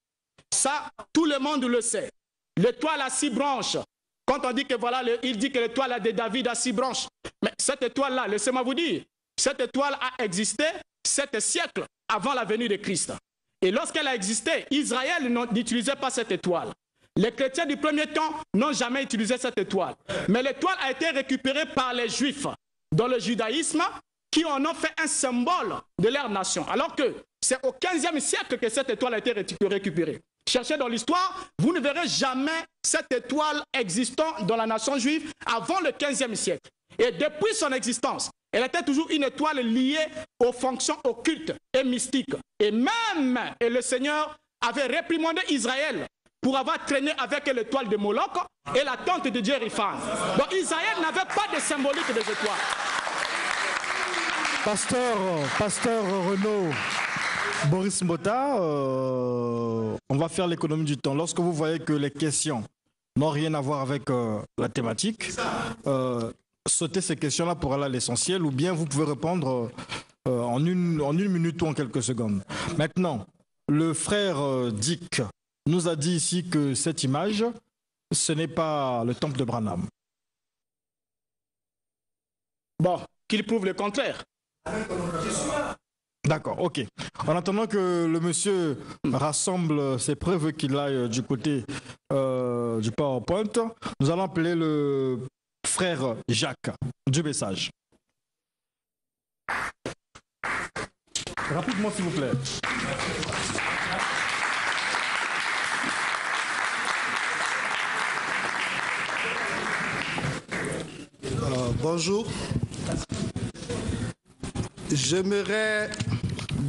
Ça, tout le monde le sait. L'étoile à 6 branches. Quand on dit que voilà, il dit que l'étoile de David a 6 branches. Mais cette étoile-là, laissez-moi vous dire, cette étoile a existé 7 siècles avant la venue de Christ. Et lorsqu'elle a existé, Israël n'utilisait pas cette étoile. Les chrétiens du premier temps n'ont jamais utilisé cette étoile. Mais l'étoile a été récupérée par les Juifs dans le judaïsme qui en ont fait un symbole de leur nation. Alors que c'est au 15e siècle que cette étoile a été récupérée. Cherchez dans l'histoire, vous ne verrez jamais cette étoile existant dans la nation juive avant le 15e siècle. Et depuis son existence, elle était toujours une étoile liée aux fonctions occultes et mystiques. Et même, le Seigneur avait réprimandé Israël pour avoir traîné avec l'étoile de Moloch et la tente de Dieu Riphan. Donc Israël n'avait pas de symbolique des étoiles. Pasteur Renaud, Boris Mbota, on va faire l'économie du temps. Lorsque vous voyez que les questions n'ont rien à voir avec la thématique, sautez ces questions-là pour aller à l'essentiel, ou bien vous pouvez répondre en une minute ou en quelques secondes. Maintenant, le frère Dick nous a dit ici que cette image, ce n'est pas le temple de Branham. Bon, qu'il prouve le contraire. D'accord, ok. En attendant que le monsieur rassemble ses preuves qu'il aille du côté du PowerPoint, nous allons appeler le frère Jacques du message. Rapidement, s'il vous plaît. Bonjour. J'aimerais,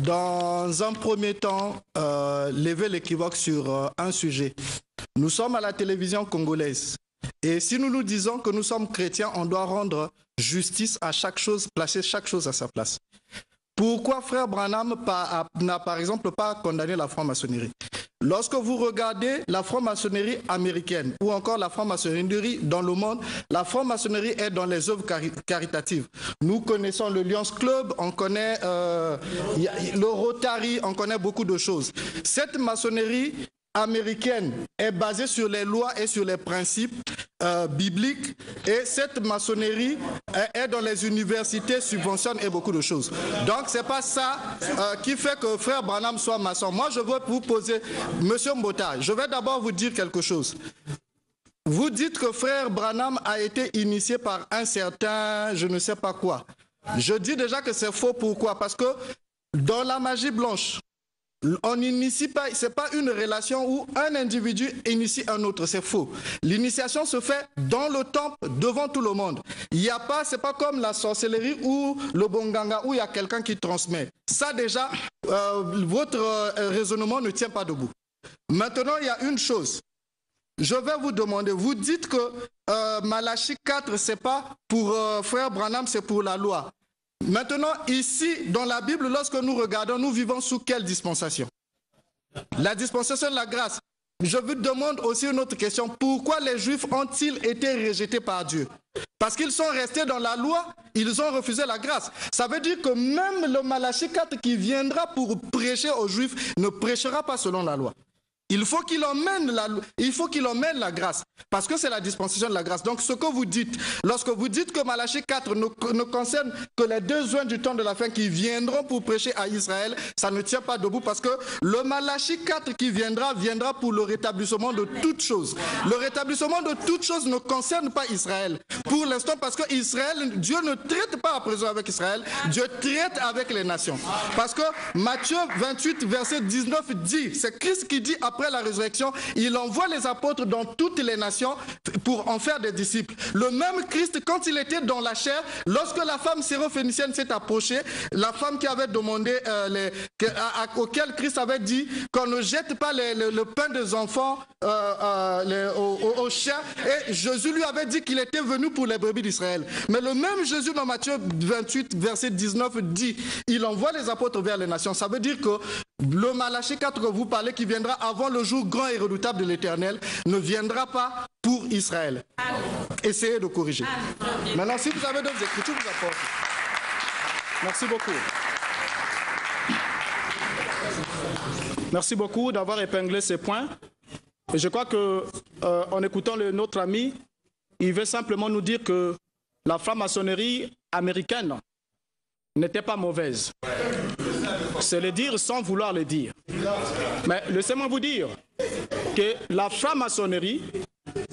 dans un premier temps, lever l'équivoque sur un sujet. Nous sommes à la télévision congolaise. Et si nous nous disons que nous sommes chrétiens, on doit rendre justice à chaque chose, placer chaque chose à sa place. Pourquoi Frère Branham n'a par exemple pas condamné la franc-maçonnerie? Lorsque vous regardez la franc-maçonnerie américaine ou encore la franc-maçonnerie dans le monde, la franc-maçonnerie est dans les œuvres caritatives. Nous connaissons le Lions Club, on connaît le Rotary, on connaît beaucoup de choses. Cette maçonnerie américaine est basée sur les lois et sur les principes bibliques, et cette maçonnerie est dans les universités, subventionne et beaucoup de choses. Donc c'est pas ça qui fait que Frère Branham soit maçon. Moi je veux vous poser, Monsieur Mbota, je vais d'abord vous dire quelque chose. Vous dites que Frère Branham a été initié par un certain je ne sais pas quoi. Je dis déjà que c'est faux. Pourquoi? Parce que dans la magie blanche, on n'initie pas, ce n'est pas une relation où un individu initie un autre, c'est faux. L'initiation se fait dans le temple, devant tout le monde. Il n'y a pas, c'est pas comme la sorcellerie ou le bonganga où il y a quelqu'un qui transmet. Ça déjà, votre raisonnement ne tient pas debout. Maintenant, il y a une chose. Je vais vous demander, vous dites que Malachie 4, ce n'est pas pour Frère Branham, c'est pour la loi. Maintenant, ici, dans la Bible, lorsque nous regardons, nous vivons sous quelle dispensation? La dispensation de la grâce. Je vous demande aussi une autre question. Pourquoi les Juifs ont-ils été rejetés par Dieu? Parce qu'ils sont restés dans la loi, ils ont refusé la grâce. Ça veut dire que même le Malachie 4 qui viendra pour prêcher aux Juifs ne prêchera pas selon la loi. Il faut qu'il emmène la grâce, parce que c'est la dispensation de la grâce. Donc ce que vous dites, lorsque vous dites que Malachie 4 ne concerne que les 2 juins du temps de la fin qui viendront pour prêcher à Israël, ça ne tient pas debout, parce que le Malachie 4 qui viendra pour le rétablissement de toutes choses. Le rétablissement de toutes choses ne concerne pas Israël pour l'instant, parce que Israël, Dieu ne traite pas à présent avec Israël, Dieu traite avec les nations. Parce que Matthieu 28 verset 19 dit, c'est Christ qui dit après la résurrection, il envoie les apôtres dans toutes les nations pour en faire des disciples. Le même Christ, quand il était dans la chair, lorsque la femme syrophénicienne s'est approchée, la femme qui avait demandé, auquel Christ avait dit qu'on ne jette pas le pain des enfants aux chiens, et Jésus lui avait dit qu'il était venu pour les brebis d'Israël. Mais le même Jésus dans Matthieu 28 verset 19 dit, il envoie les apôtres vers les nations. Ça veut dire que le Malachie 4 que vous parlez, qui viendra avant le jour grand et redoutable de l'Éternel, ne viendra pas pour Israël. Essayez de corriger. Maintenant, si vous avez d'autres écritures, vous apportez. Merci beaucoup. Merci beaucoup d'avoir épinglé ces points. Et je crois que, en écoutant notre ami, il veut simplement nous dire que la franc-maçonnerie américaine n'était pas mauvaise. C'est le dire sans vouloir le dire. Mais laissez-moi vous dire que la franc-maçonnerie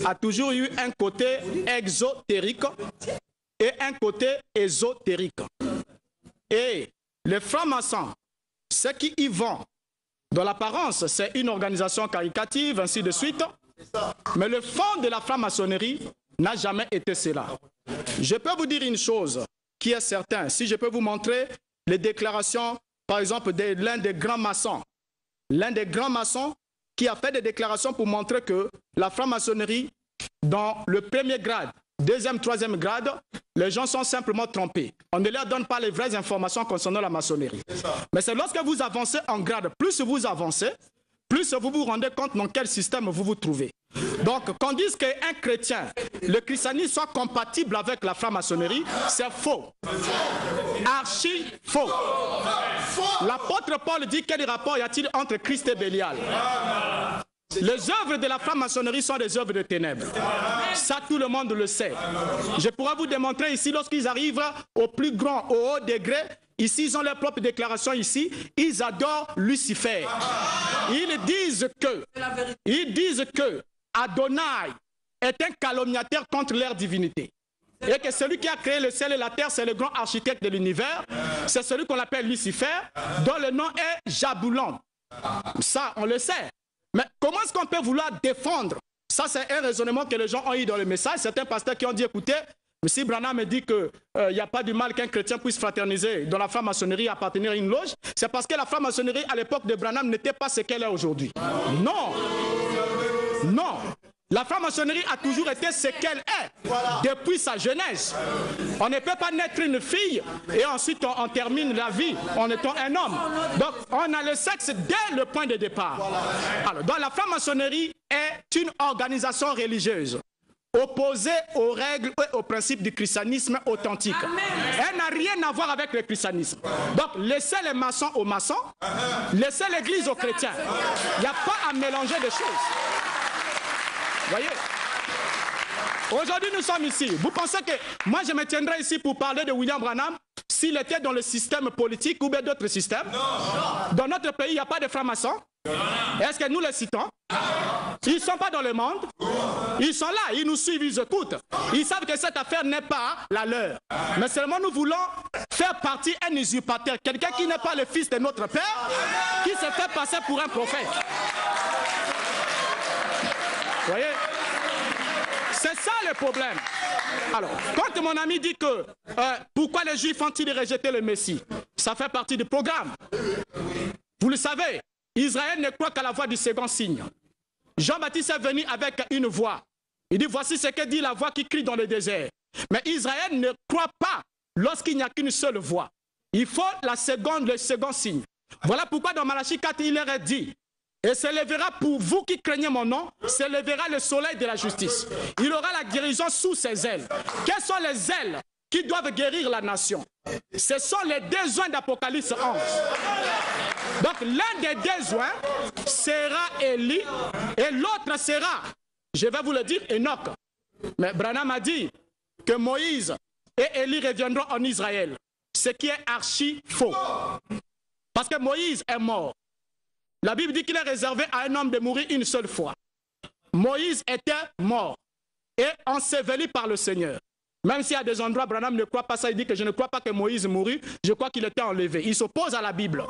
a toujours eu un côté exotérique et un côté ésotérique. Et les francs-maçons, ceux qui y vont, dans l'apparence, c'est une organisation caritative, ainsi de suite. Mais le fond de la franc-maçonnerie n'a jamais été cela. Je peux vous dire une chose qui est certaine. Si je peux vous montrer les déclarations, par exemple, de l'un des grands maçons. L'un des grands maçons qui a fait des déclarations pour montrer que la franc-maçonnerie, dans le premier grade, deuxième, troisième grade, les gens sont simplement trompés. On ne leur donne pas les vraies informations concernant la maçonnerie. Mais c'est lorsque vous avancez en grade, plus vous avancez, plus vous vous rendez compte dans quel système vous vous trouvez. Donc, qu'on dise qu'un chrétien, le christianisme soit compatible avec la franc-maçonnerie, c'est faux. Archi faux. L'apôtre Paul dit quel rapport y a-t-il entre Christ et Bélial? Les œuvres de la franc-maçonnerie sont des œuvres de ténèbres. Ça, tout le monde le sait. Je pourrais vous démontrer ici, lorsqu'ils arrivent au plus grand, au haut degré, ici, ils ont leur propre déclaration ici, ils adorent Lucifer. Ils disent que Adonai est un calomniateur contre leur divinité. Et que celui qui a créé le ciel et la terre, c'est le grand architecte de l'univers. C'est celui qu'on appelle Lucifer, dont le nom est Jaboulon. Ça, on le sait. Mais comment est-ce qu'on peut vouloir défendre? Ça, c'est un raisonnement que les gens ont eu dans le message. Certains pasteurs qui ont dit, écoutez, Mais si Branham me dit qu'il n'y a pas du mal qu'un chrétien puisse fraterniser dans la franc-maçonnerie et appartenir à une loge, c'est parce que la franc-maçonnerie à l'époque de Branham n'était pas ce qu'elle est aujourd'hui. Non. Non. La franc-maçonnerie a toujours été ce qu'elle est depuis sa jeunesse. On ne peut pas naître une fille et ensuite on termine la vie en étant un homme. Donc on a le sexe dès le point de départ. Alors, donc la franc-maçonnerie est une organisation religieuse opposée aux règles et aux principes du christianisme authentique. Elle n'a rien à voir avec le christianisme. Donc laissez les maçons aux maçons, laissez l'église aux chrétiens. Il n'y a pas à mélanger des choses. Voyez, aujourd'hui nous sommes ici. Vous pensez que moi je me tiendrai ici pour parler de William Branham s'il était dans le système politique ou bien d'autres systèmes? Non. Dans notre pays, il n'y a pas de francs-maçons. Est-ce que nous les citons? Ils ne sont pas dans le monde. Ils sont là, ils nous suivent, ils écoutent. Ils savent que cette affaire n'est pas la leur. Mais seulement nous voulons faire partie un usurpateur, quelqu'un qui n'est pas le fils de notre père, qui se fait passer pour un prophète. Vous voyez? C'est ça le problème. Alors, quand mon ami dit que pourquoi les Juifs ont-ils rejeté le Messie, ça fait partie du programme. Vous le savez, Israël ne croit qu'à la voix du second signe. Jean-Baptiste est venu avec une voix. Il dit, voici ce que dit la voix qui crie dans le désert. Mais Israël ne croit pas lorsqu'il n'y a qu'une seule voix. Il faut le second signe. Voilà pourquoi dans Malachie 4, il leur est dit, et se lèvera pour vous qui craignez mon nom, se lèvera le soleil de la justice. Il aura la guérison sous ses ailes. Quelles sont les ailes qui doivent guérir la nation? Ce sont les deux oins d'Apocalypse 11. Donc l'un des deux oins sera Élie et l'autre sera, je vais vous le dire, Enoch. Mais Branham a dit que Moïse et Élie reviendront en Israël, ce qui est archi faux. Parce que Moïse est mort. La Bible dit qu'il est réservé à un homme de mourir une seule fois. Moïse était mort et enseveli par le Seigneur. Même s'il y a des endroits, Branham ne croit pas ça, il dit que je ne crois pas que Moïse mourut, je crois qu'il était enlevé. Il s'oppose à la Bible.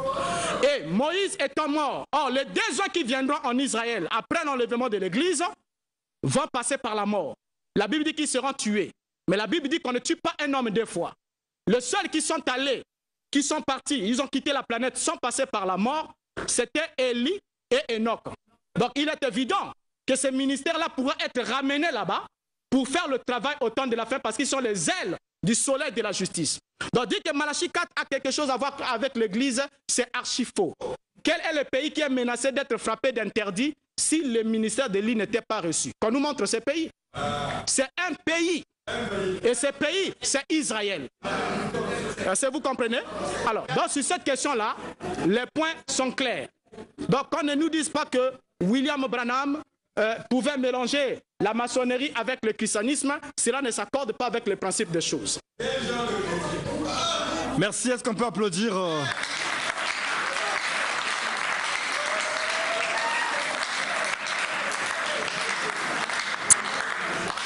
Et Moïse étant mort, or les deux oins qui viendront en Israël après l'enlèvement de l'Église vont passer par la mort. La Bible dit qu'ils seront tués. Mais la Bible dit qu'on ne tue pas un homme deux fois. Les seuls qui sont allés, qui sont partis, ils ont quitté la planète sans passer par la mort, c'était Élie et Enoch. Donc il est évident que ces ministères-là pourraient être ramenés là-bas pour faire le travail au temps de la fin parce qu'ils sont les ailes du soleil de la justice. Donc dire que Malachie 4 a quelque chose à voir avec l'Église, c'est archi faux. Quel est le pays qui est menacé d'être frappé d'interdit si le ministère d'Élie n'était pas reçu? Qu'on nous montre ce pays. C'est un pays. Et ce pays, c'est Israël. Est-ce que vous comprenez? Alors, donc sur cette question-là, les points sont clairs. Donc, qu'on ne nous dise pas que William Branham pouvait mélanger la maçonnerie avec le christianisme, cela ne s'accorde pas avec le principe des choses. Merci, est-ce qu'on peut applaudir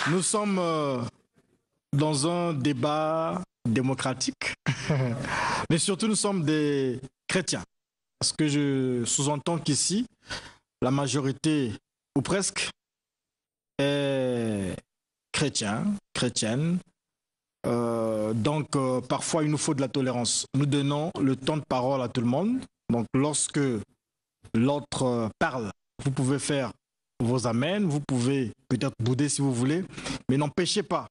Nous sommes dans un débat démocratique, mais surtout nous sommes des chrétiens. Parce que je sous-entends qu'ici, la majorité, ou presque, est chrétienne. Donc, parfois, il nous faut de la tolérance. Nous donnons le temps de parole à tout le monde. Donc, lorsque l'autre parle, vous pouvez faire vos amens, vous pouvez peut-être bouder si vous voulez, mais n'empêchez pas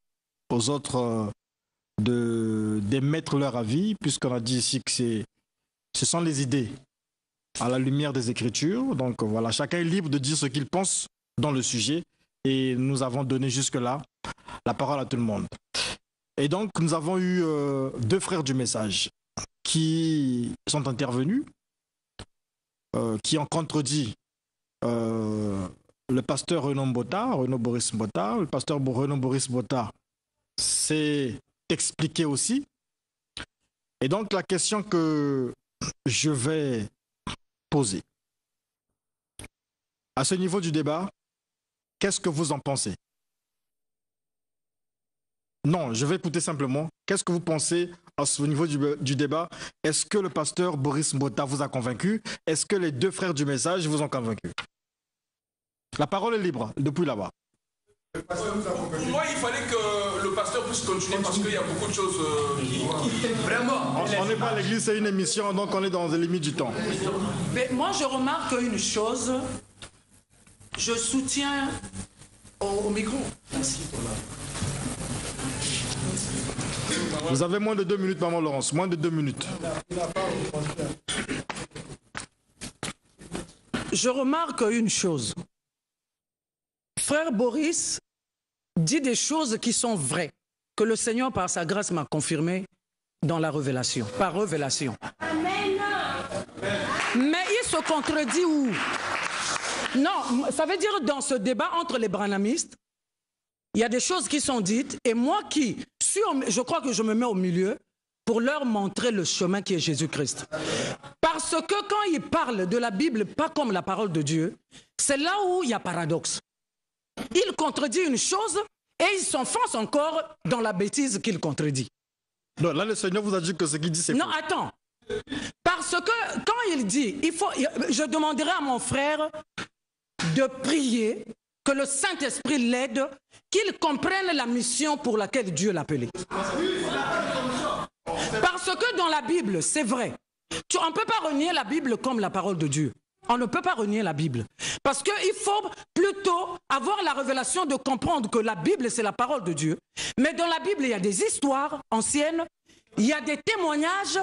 aux autres d'émettre leur avis, puisqu'on a dit ici que ce sont les idées à la lumière des Écritures. Donc voilà, chacun est libre de dire ce qu'il pense dans le sujet, et nous avons donné jusque-là la parole à tout le monde. Et donc nous avons eu deux frères du message qui sont intervenus, qui ont contredit le pasteur Renaud Boris Mbota. Le pasteur Renaud Boris Mbota s'est expliqué aussi. Et donc la question que je vais poser, à ce niveau du débat, qu'est-ce que vous en pensez? Non, je vais écouter simplement. Qu'est-ce que vous pensez à ce niveau du débat? Est-ce que le pasteur Boris Mbota vous a convaincu? Est-ce que les deux frères du message vous ont convaincu? La parole est libre, depuis là-bas. Pour moi, il fallait que le pasteur puisse continuer parce qu'il y a beaucoup de choses qui... Vraiment. On n'est pas à l'église, c'est une émission, donc on est dans les limites du temps. Mais moi, je remarque une chose. Je soutiens au micro. Merci. Vous avez moins de 2 minutes, maman Laurence. Moins de 2 minutes. Je remarque une chose. Frère Boris dit des choses qui sont vraies, que le Seigneur, par sa grâce, m'a confirmé dans la révélation, par révélation. Mais il se contredit où? Non, ça veut dire dans ce débat entre les branhamistes, il y a des choses qui sont dites, et moi je crois que je me mets au milieu pour leur montrer le chemin qui est Jésus-Christ. Parce que quand ils parlent de la Bible, pas comme la parole de Dieu, c'est là où il y a paradoxe. Il contredit une chose et il s'enfonce encore dans la bêtise qu'il contredit. Non, là, le Seigneur vous a dit que ce qu'il dit, c'est faux. Non, attends. Parce que quand il dit, je demanderai à mon frère de prier que le Saint-Esprit l'aide, qu'il comprenne la mission pour laquelle Dieu l'a appelé. Parce que dans la Bible, c'est vrai, on ne peut pas renier la Bible comme la parole de Dieu. On ne peut pas renier la Bible. Parce qu'il faut plutôt avoir la révélation de comprendre que la Bible, c'est la parole de Dieu. Mais dans la Bible, il y a des histoires anciennes, il y a des témoignages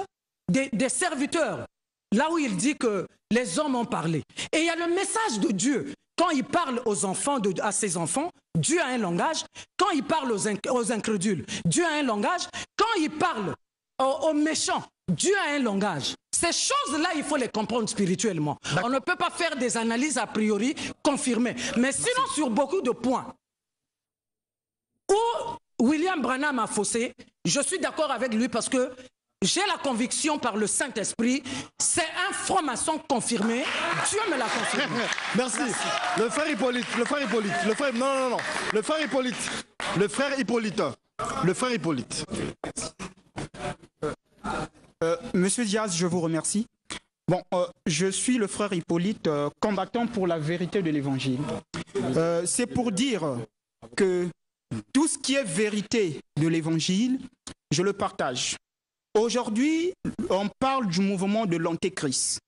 des serviteurs, là où il dit que les hommes ont parlé. Et il y a le message de Dieu. Quand il parle aux enfants, à ses enfants, Dieu a un langage. Quand il parle aux incrédules, Dieu a un langage. Quand il parle aux méchants, Dieu a un langage. Ces choses-là, il faut les comprendre spirituellement. On ne peut pas faire des analyses a priori confirmées. Mais sinon, sur beaucoup de points où William Branham a faussé, je suis d'accord avec lui parce que j'ai la conviction par le Saint-Esprit, c'est un franc-maçon confirmé. Dieu me l'a confirmé. Merci. Le frère Hippolyte, non. Le frère Hippolyte. Monsieur Diaz, je vous remercie. Bon, je suis le frère Hippolyte, combattant pour la vérité de l'Évangile. C'est pour dire que tout ce qui est vérité de l'Évangile, je le partage. Aujourd'hui, on parle du mouvement de l'Antéchrist.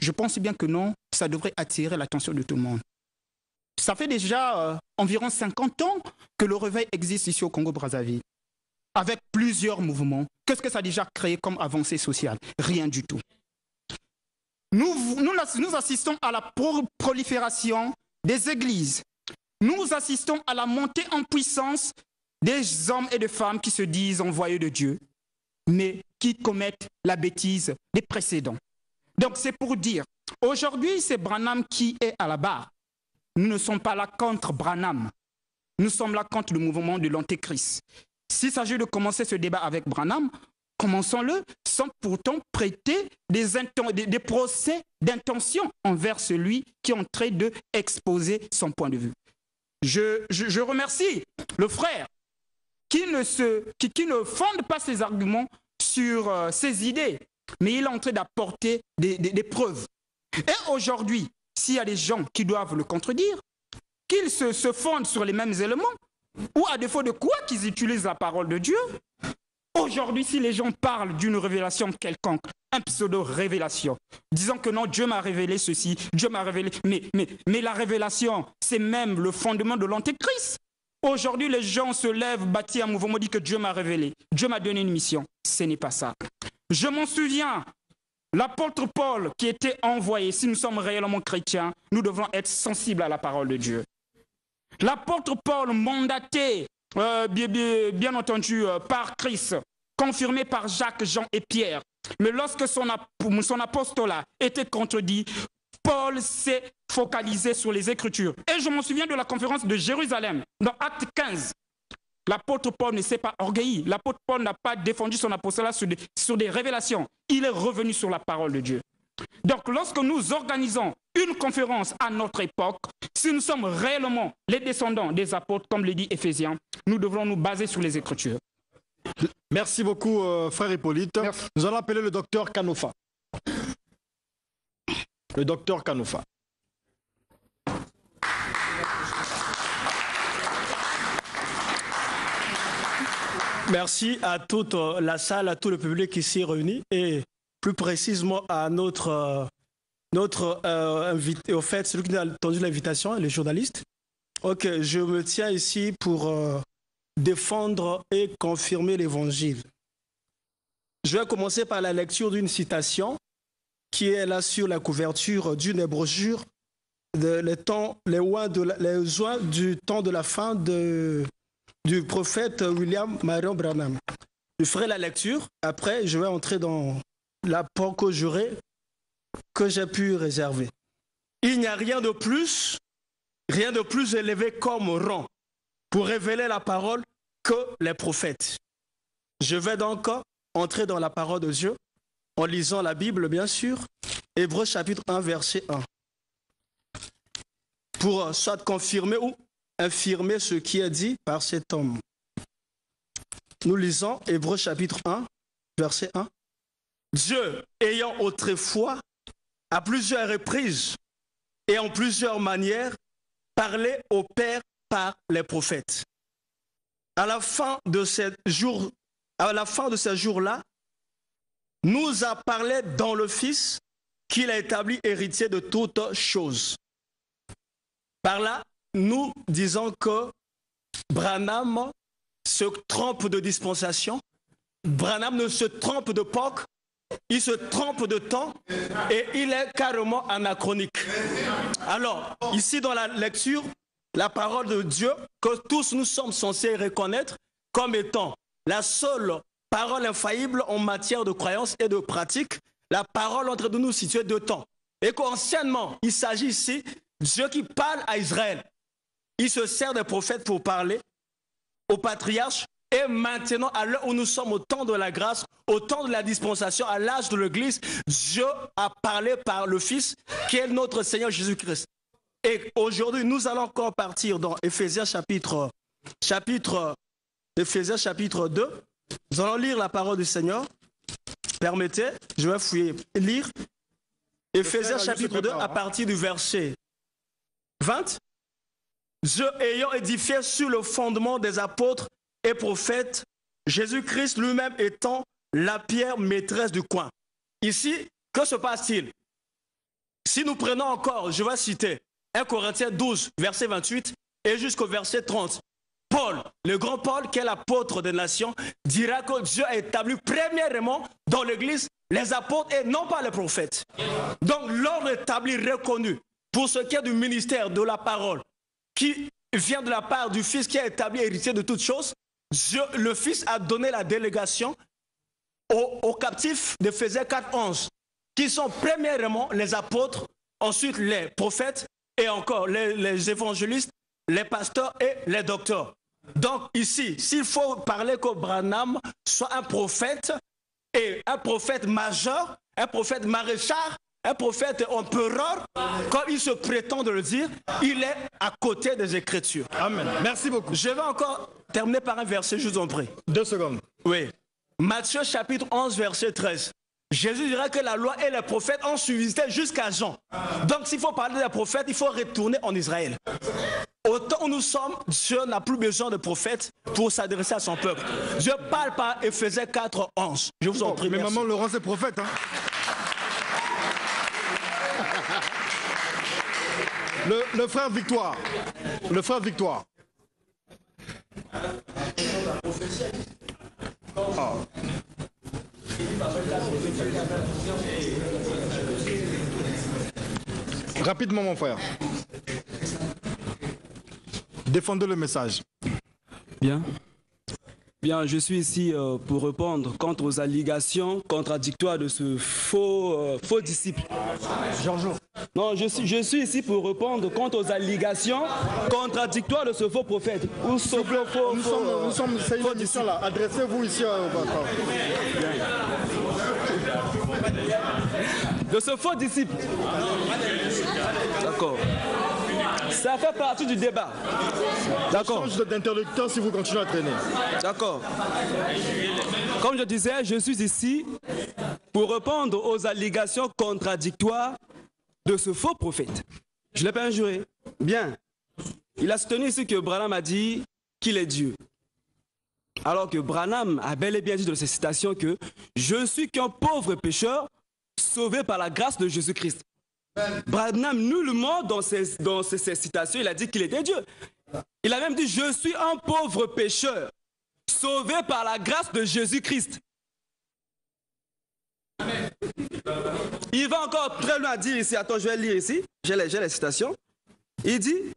Je pense bien que non, ça devrait attirer l'attention de tout le monde. Ça fait déjà environ 50 ans que le réveil existe ici au Congo-Brazzaville, avec plusieurs mouvements. Qu'est-ce que ça a déjà créé comme avancée sociale? Rien du tout. Nous assistons à la prolifération des églises. Nous assistons à la montée en puissance des hommes et des femmes qui se disent envoyés de Dieu, mais qui commettent la bêtise des précédents. Donc c'est pour dire, aujourd'hui c'est Branham qui est à la barre. Nous ne sommes pas là contre Branham. Nous sommes là contre le mouvement de l'Antéchrist. S'il s'agit de commencer ce débat avec Branham, commençons-le sans pourtant prêter des procès d'intention envers celui qui est en train d'exposer son point de vue. Je remercie le frère qui ne fonde pas ses arguments sur ses idées, mais il est en train d'apporter des preuves. Et aujourd'hui, s'il y a des gens qui doivent le contredire, qu'ils se fondent sur les mêmes éléments, ou à défaut de quoi qu'ils utilisent la parole de Dieu. Aujourd'hui, si les gens parlent d'une révélation quelconque, un pseudo-révélation, disant que non, Dieu m'a révélé ceci, Dieu m'a révélé... Mais la révélation, c'est même le fondement de l'Antéchrist. Aujourd'hui, les gens se lèvent, bâtis un mouvement, disent que Dieu m'a révélé, Dieu m'a donné une mission. Ce n'est pas ça. Je m'en souviens, l'apôtre Paul qui était envoyé, si nous sommes réellement chrétiens, nous devons être sensibles à la parole de Dieu. L'apôtre Paul, mandaté, bien entendu, par Christ, confirmé par Jacques, Jean et Pierre. Mais lorsque son apostolat était contredit, Paul s'est focalisé sur les Écritures. Et je m'en souviens de la conférence de Jérusalem, dans Acte 15. L'apôtre Paul ne s'est pas orgueilli. L'apôtre Paul n'a pas défendu son apostolat sur des révélations. Il est revenu sur la parole de Dieu. Donc, lorsque nous organisons une conférence à notre époque, si nous sommes réellement les descendants des apôtres, comme le dit Éphésiens, nous devrons nous baser sur les Écritures. Merci beaucoup, frère Hippolyte. Merci. Nous allons appeler le docteur Kanofa. Le docteur Kanofa. Merci à toute la salle, à tout le public ici réuni et plus précisément à notre invité, au fait, celui qui a entendu l'invitation, les journalistes. Ok, je me tiens ici pour défendre et confirmer l'évangile. Je vais commencer par la lecture d'une citation qui est là sur la couverture d'une brochure les oins du temps de la fin du prophète William Marion Branham. Je ferai la lecture, après je vais entrer dans l'apport que j'ai pu réserver. Il n'y a rien de plus élevé comme rang pour révéler la parole que les prophètes. Je vais donc entrer dans la parole de Dieu en lisant la Bible, bien sûr, Hébreux chapitre 1, verset 1. Pour soit confirmer ou infirmer ce qui est dit par cet homme. Nous lisons Hébreux chapitre 1, verset 1. Dieu ayant autrefois, à plusieurs reprises et en plusieurs manières, parlé au Père par les prophètes. À la fin de ces jours-là, nous a parlé dans le Fils qu'il a établi héritier de toutes choses. Par là, nous disons que Branham se trompe de dispensation, Branham ne se trompe d'époque, il se trompe de temps et il est carrément anachronique. Alors, ici dans la lecture, la parole de Dieu que tous nous sommes censés reconnaître comme étant la seule parole infaillible en matière de croyance et de pratique, la parole entre nous située de temps. Et qu'anciennement, il s'agit ici de Dieu qui parle à Israël. Il se sert des prophètes pour parler aux patriarches. Et maintenant, à l'heure où nous sommes au temps de la grâce, au temps de la dispensation, à l'âge de l'Église, Dieu a parlé par le Fils, qui est notre Seigneur Jésus-Christ. Et aujourd'hui, nous allons encore partir dans Éphésiens chapitre 2. Nous allons lire la parole du Seigneur. Permettez, je vais lire Éphésiens chapitre 2 à partir du verset 20. Dieu ayant édifié sur le fondement des apôtres et prophètes, Jésus-Christ lui-même étant la pierre maîtresse du coin. Ici, que se passe-t-il? Si nous prenons encore, je vais citer 1 Corinthiens 12, verset 28 et jusqu'au verset 30. Paul, le grand Paul, qui est l'apôtre des nations, dira que Dieu a établi premièrement dans l'Église les apôtres et non pas les prophètes. Donc l'ordre établi, reconnu, pour ce qui est du ministère de la parole, qui vient de la part du Fils qui a établi héritier de toutes choses, Dieu, le Fils a donné la délégation aux captifs d'Éphésiens 4:11, qui sont premièrement les apôtres, ensuite les prophètes et encore les évangélistes, les pasteurs et les docteurs. Donc ici, s'il faut parler que Branham soit un prophète, et un prophète majeur, un prophète maréchal, un prophète empereur, comme il se prétend de le dire, il est à côté des Écritures. Amen. Merci beaucoup. Je vais encore terminer par un verset, je vous en prie. 2 secondes. Oui. Matthieu chapitre 11, verset 13. Jésus dira que la loi et les prophètes ont subsisté jusqu'à Jean. Donc s'il faut parler des prophètes, il faut retourner en Israël. Au temps où nous sommes, Dieu n'a plus besoin de prophètes pour s'adresser à son peuple. Dieu parle par Éphésiens 4:11. Je vous en prie. Mais maman Laurent, c'est prophète. Hein? Le frère Victoire. Le frère Victoire. Oh. Rapidement, mon frère. Défendez le message. Bien. Bien, je suis ici pour répondre contre aux allégations contradictoires de ce faux disciple. Georges. Non, je suis ici pour répondre contre aux allégations contradictoires de ce faux prophète. Ou ce Nous sommes c'est une émission là. Adressez-vous ici au pasteur. De ce faux disciple. D'accord. Ça fait partie du débat. D'accord. Change d'interlocuteur si vous continuez à traîner. D'accord. Comme je disais, je suis ici pour répondre aux allégations contradictoires de ce faux prophète. Je ne l'ai pas injuré. Bien. Il a soutenu ici que Branham a dit qu'il est Dieu. Alors que Branham a bel et bien dit dans ses citations que je suis qu'un pauvre pécheur sauvé par la grâce de Jésus-Christ. Branham, nullement dans ses citations, il a dit qu'il était Dieu. Il a même dit je suis un pauvre pécheur sauvé par la grâce de Jésus-Christ. Il va encore très loin à dire ici, attends, je vais lire ici, j'ai les citations. Il dit,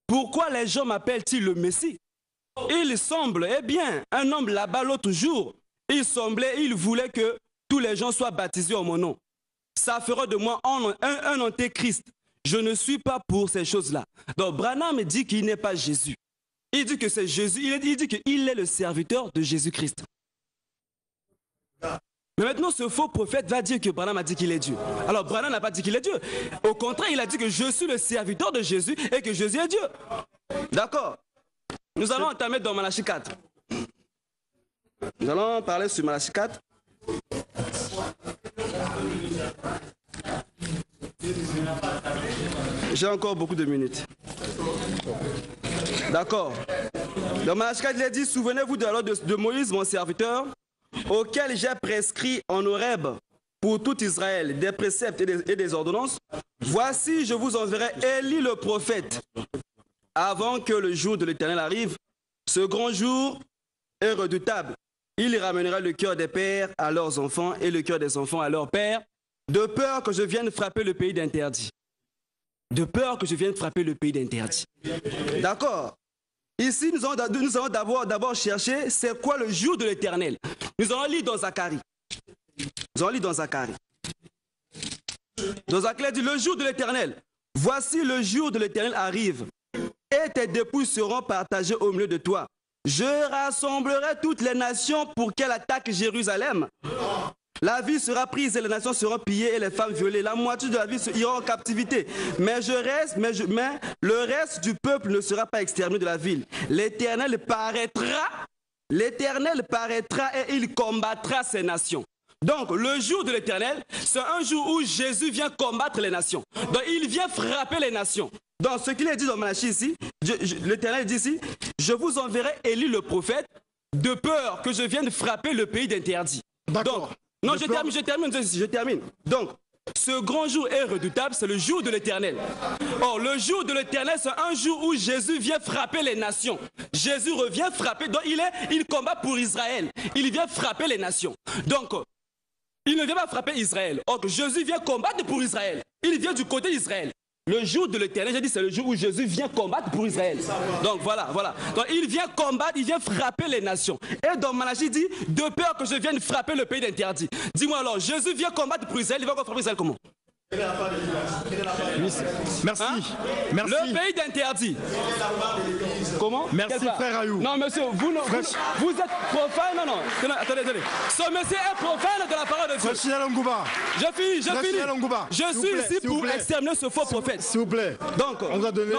pourquoi les gens m'appellent-ils le Messie? Il semble, eh bien, un homme là-bas l'autre jour, il voulait que tous les gens soient baptisés en mon nom. Ça fera de moi un antéchrist. Je ne suis pas pour ces choses-là. Donc Branham dit qu'il n'est pas Jésus. Il dit que c'est Jésus, il dit qu'il est le serviteur de Jésus-Christ. Mais maintenant, ce faux prophète va dire que Branham a dit qu'il est Dieu. Alors Branham n'a pas dit qu'il est Dieu. Au contraire, il a dit que je suis le serviteur de Jésus et que Jésus est Dieu. D'accord. Nous allons entamer dans Malachie 4. Nous allons parler sur Malachie 4. J'ai encore beaucoup de minutes. D'accord. Dans Malachie 4, il est dit, souvenez-vous de la loi de Moïse, mon serviteur, auquel j'ai prescrit en Horeb pour tout Israël des préceptes et des ordonnances. Voici, je vous enverrai Élie le prophète avant que le jour de l'Éternel arrive. Ce grand jour est redoutable. Il ramènera le cœur des pères à leurs enfants et le cœur des enfants à leurs pères, de peur que je vienne frapper le pays d'interdit. De peur que je vienne frapper le pays d'interdit. D'accord. Ici, nous allons d'abord chercher c'est quoi le jour de l'Éternel. Nous allons lire dans Zacharie. Nous allons lire dans Zacharie. Dans Zacharie, il dit le jour de l'Éternel. Voici le jour de l'Éternel arrive. Et tes dépouilles seront partagées au milieu de toi. Je rassemblerai toutes les nations pour qu'elles attaquent Jérusalem. La ville sera prise et les nations seront pillées et les femmes violées. La moitié de la ville ira en captivité. Mais le reste du peuple ne sera pas exterminé de la ville. L'Éternel paraîtra et il combattra ces nations. Donc, le jour de l'Éternel, c'est un jour où Jésus vient combattre les nations. Donc, il vient frapper les nations. Dans ce qu'il est dit dans Malachie ici, l'Éternel dit ici, je vous enverrai Élie le prophète, de peur que je vienne frapper le pays d'interdit. D'accord. Non, je termine. Donc, ce grand jour est redoutable, c'est le jour de l'Éternel. Or, le jour de l'Éternel, c'est un jour où Jésus vient frapper les nations. Jésus revient frapper, donc il combat pour Israël. Il vient frapper les nations. Donc, il ne vient pas frapper Israël. Or, Jésus vient combattre pour Israël. Il vient du côté d'Israël. Le jour de l'Éternel, j'ai dit, c'est le jour où Jésus vient combattre pour Israël. Donc voilà. Donc il vient combattre, il vient frapper les nations. Et dans Malachie dit, de peur que je vienne frapper le pays d'interdit. Dis-moi alors, Jésus vient combattre pour Israël, il va encore frapper Israël comment? Merci. Hein? Merci. Le pays d'interdit. Comment? Merci frère Ayou. Non monsieur, vous êtes profane. Non. Attendez. Ce monsieur est profane de la parole de Dieu. Je finis. Je suis ici pour exterminer ce faux prophète. S'il vous plaît. Donc, on vous a donné.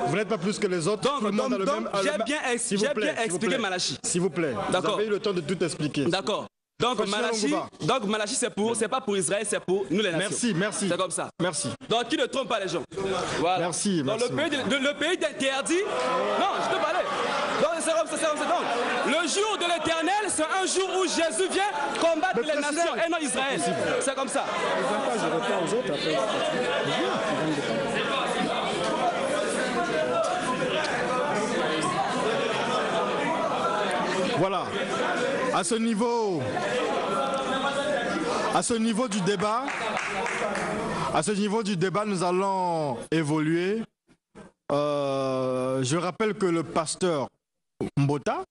Vous n'êtes pas plus que les autres. Donc, j'ai bien expliqué Malachie. S'il vous plaît. Vous avez eu le temps de tout expliquer. D'accord. Donc Malachie, c'est pas pour Israël, c'est pour nous les nations. Merci. C'est comme ça. Merci. Donc qui ne trompe pas les gens. Voilà. Merci. Donc le pays d'interdit. Non, je te parlais. Donc c'est comme ça. Donc le jour de l'Éternel, c'est un jour où Jésus vient combattre les nations et non Israël. C'est comme ça. Voilà. À ce niveau du débat, nous allons évoluer. Je rappelle que le pasteur Mbota,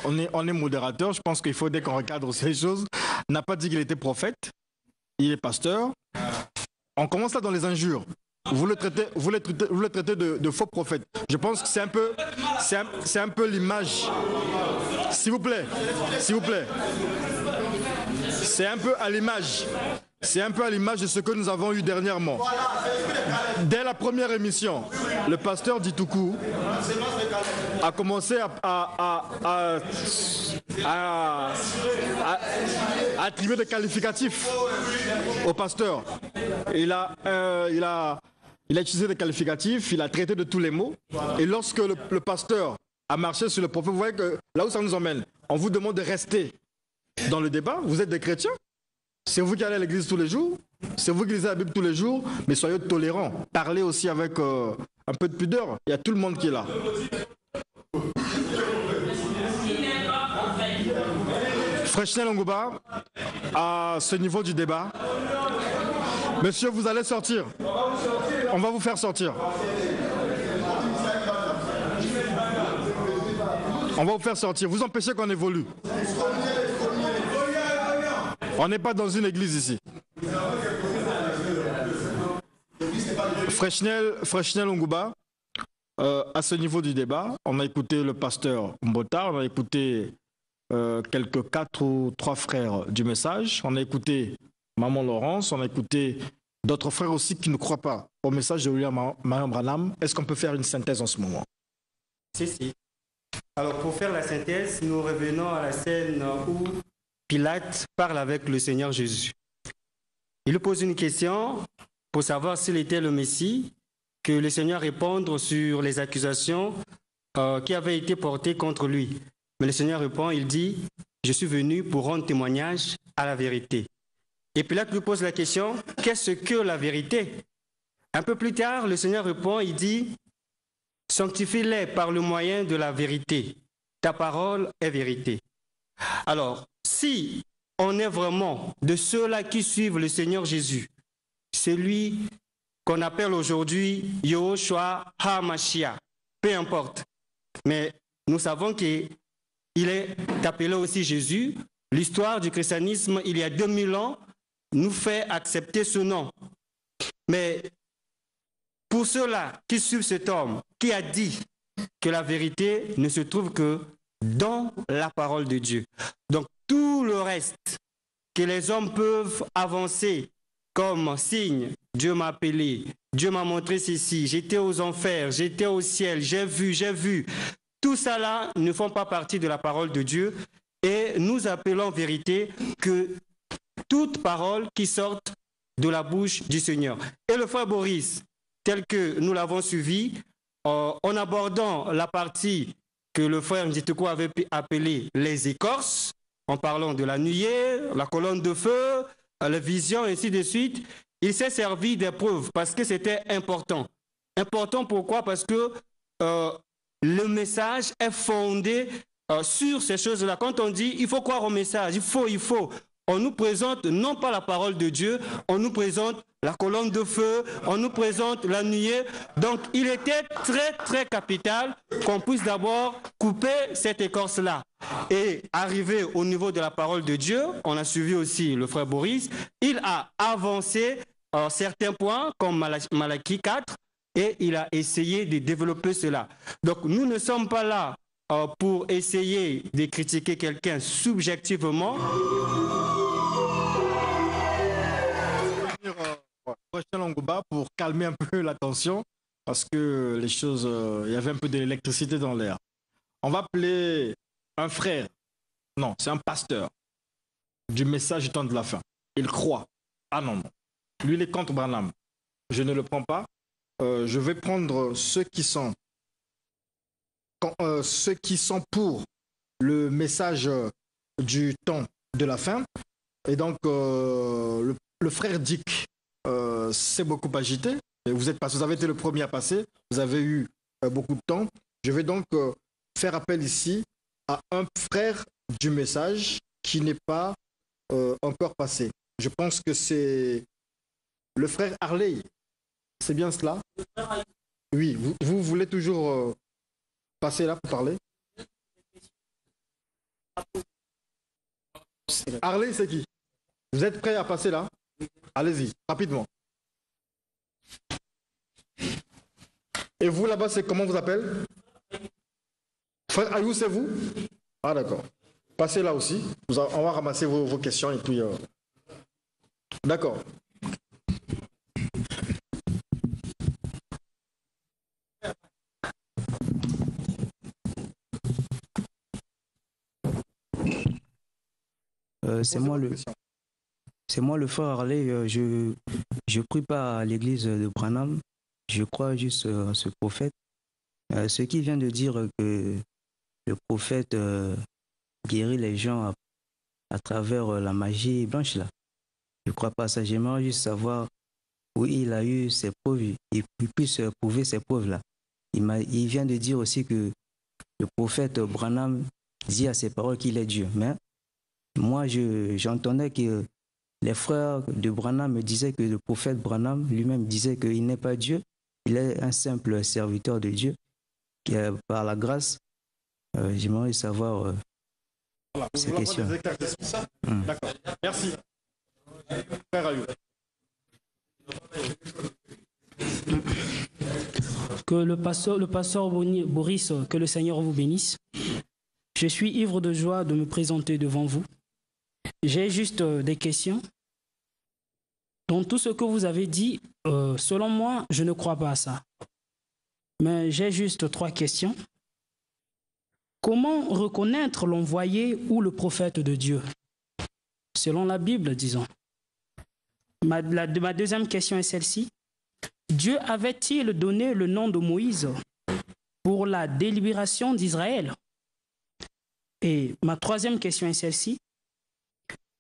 on est modérateur, je pense qu'il faut dès qu'on recadre ces choses, n'a pas dit qu'il était prophète, il est pasteur. On commence là dans les injures. Vous le traitez de faux prophète. Je pense que c'est un peu l'image. S'il vous plaît. C'est un peu à l'image. De ce que nous avons eu dernièrement. Dès la première émission, le pasteur Ditoukou a commencé à attribuer des qualificatifs au pasteur. Il a utilisé des qualificatifs, il a traité de tous les mots. Et lorsque le pasteur à marcher sur le prophète. Vous voyez que là où ça nous emmène, on vous demande de rester dans le débat. Vous êtes des chrétiens. C'est vous qui allez à l'église tous les jours. C'est vous qui lisez la Bible tous les jours. Mais soyez tolérants. Parlez aussi avec un peu de pudeur. Il y a tout le monde qui est là. Freshnel Ongouba, à ce niveau du débat, monsieur, vous allez sortir. On va vous faire sortir. On va vous faire sortir. Vous empêchez qu'on évolue. On n'est pas dans une église ici. Freshnel Ongouba, à ce niveau du débat, on a écouté le pasteur Mbota, on a écouté quelques 4 ou 3 frères du message, on a écouté Maman Laurence, on a écouté d'autres frères aussi qui ne croient pas au message de William Marion Branham. Est-ce qu'on peut faire une synthèse en ce moment? Si. Alors pour faire la synthèse, nous revenons à la scène où Pilate parle avec le Seigneur Jésus. Il lui pose une question pour savoir s'il était le Messie, que le Seigneur réponde sur les accusations qui avaient été portées contre lui. Mais le Seigneur répond, il dit, je suis venu pour rendre témoignage à la vérité. Et Pilate lui pose la question, qu'est-ce que la vérité? Un peu plus tard, le Seigneur répond, il dit, sanctifie-les par le moyen de la vérité. Ta parole est vérité. Alors, si on est vraiment de ceux-là qui suivent le Seigneur Jésus, c'est lui qu'on appelle aujourd'hui Yahushua HaMashiach, peu importe. Mais nous savons qu'il est appelé aussi Jésus. L'histoire du christianisme, il y a 2000 ans, nous fait accepter ce nom. Mais pour ceux-là qui suivent cet homme, qui a dit que la vérité ne se trouve que dans la parole de Dieu. Donc tout le reste que les hommes peuvent avancer comme signe, Dieu m'a appelé, Dieu m'a montré ceci, j'étais aux enfers, j'étais au ciel, j'ai vu. Tout ça là ne font pas partie de la parole de Dieu et nous appelons vérité que toute parole qui sorte de la bouche du Seigneur. Et le frère Boris, tel que nous l'avons suivi, en abordant la partie que le frère Nditoko avait appelée les écorces, en parlant de la nuée, la colonne de feu, la vision, ainsi de suite, il s'est servi des preuves parce que c'était important. Important pourquoi? Parce que le message est fondé sur ces choses-là. Quand on dit il faut croire au message, il faut, on nous présente non pas la parole de Dieu, on nous présente la colonne de feu, on nous présente la nuée. Donc il était très très capital qu'on puisse d'abord couper cette écorce-là. Et arrivé au niveau de la parole de Dieu, on a suivi aussi le frère Boris, il a avancé certains points comme Malachie 4 et il a essayé de développer cela. Donc nous ne sommes pas là pour essayer de critiquer quelqu'un subjectivement. Pour calmer un peu la tension, parce que les choses, il y avait un peu d'électricité dans l'air. On va appeler un frère, non, c'est un pasteur du message du temps de la fin. Il croit. Ah non. Lui, il est contre Branham. Je ne le prends pas. Je vais prendre ceux qui sont pour le message du temps de la fin. Et donc, le frère Dick s'est beaucoup agité. Et vous avez été le premier à passer. Vous avez eu beaucoup de temps. Je vais donc faire appel ici à un frère du message qui n'est pas encore passé. Je pense que c'est le frère Harley. C'est bien cela? Oui, vous voulez toujours passer là pour parler? Harley, c'est qui? Vous êtes prêt à passer là? Allez-y, rapidement. Et vous là-bas, c'est comment vous appelez? Frère Ayou, c'est vous? Ah d'accord. Passez là aussi. On va ramasser vos questions et puis... D'accord. C'est moi le frère Harley. Je prie pas à l'église de Branham. Je crois juste à ce prophète. Ce qui vient de dire que le prophète guérit les gens à travers la magie blanche là. Je ne crois pas ça. J'aimerais juste savoir où il a eu ses preuves et qu'il puisse prouver ces preuves-là. Il vient de dire aussi que le prophète Branham dit à ses paroles qu'il est Dieu. Mais moi, j'entendais que les frères de Branham me disaient que le prophète Branham lui-même disait qu'il n'est pas Dieu. Il est un simple serviteur de Dieu qui, par la grâce, j'aimerais savoir ces questions. D'accord. Merci. Frère Ayou. Que le pasteur Boris, que le Seigneur vous bénisse. Je suis ivre de joie de me présenter devant vous. J'ai juste des questions. Dans tout ce que vous avez dit, selon moi, je ne crois pas à ça. Mais j'ai juste 3 questions. Comment reconnaître l'envoyé ou le prophète de Dieu? Selon la Bible, disons. Ma deuxième question est celle-ci. Dieu avait-il donné le nom de Moïse pour la délibération d'Israël? Et ma troisième question est celle-ci.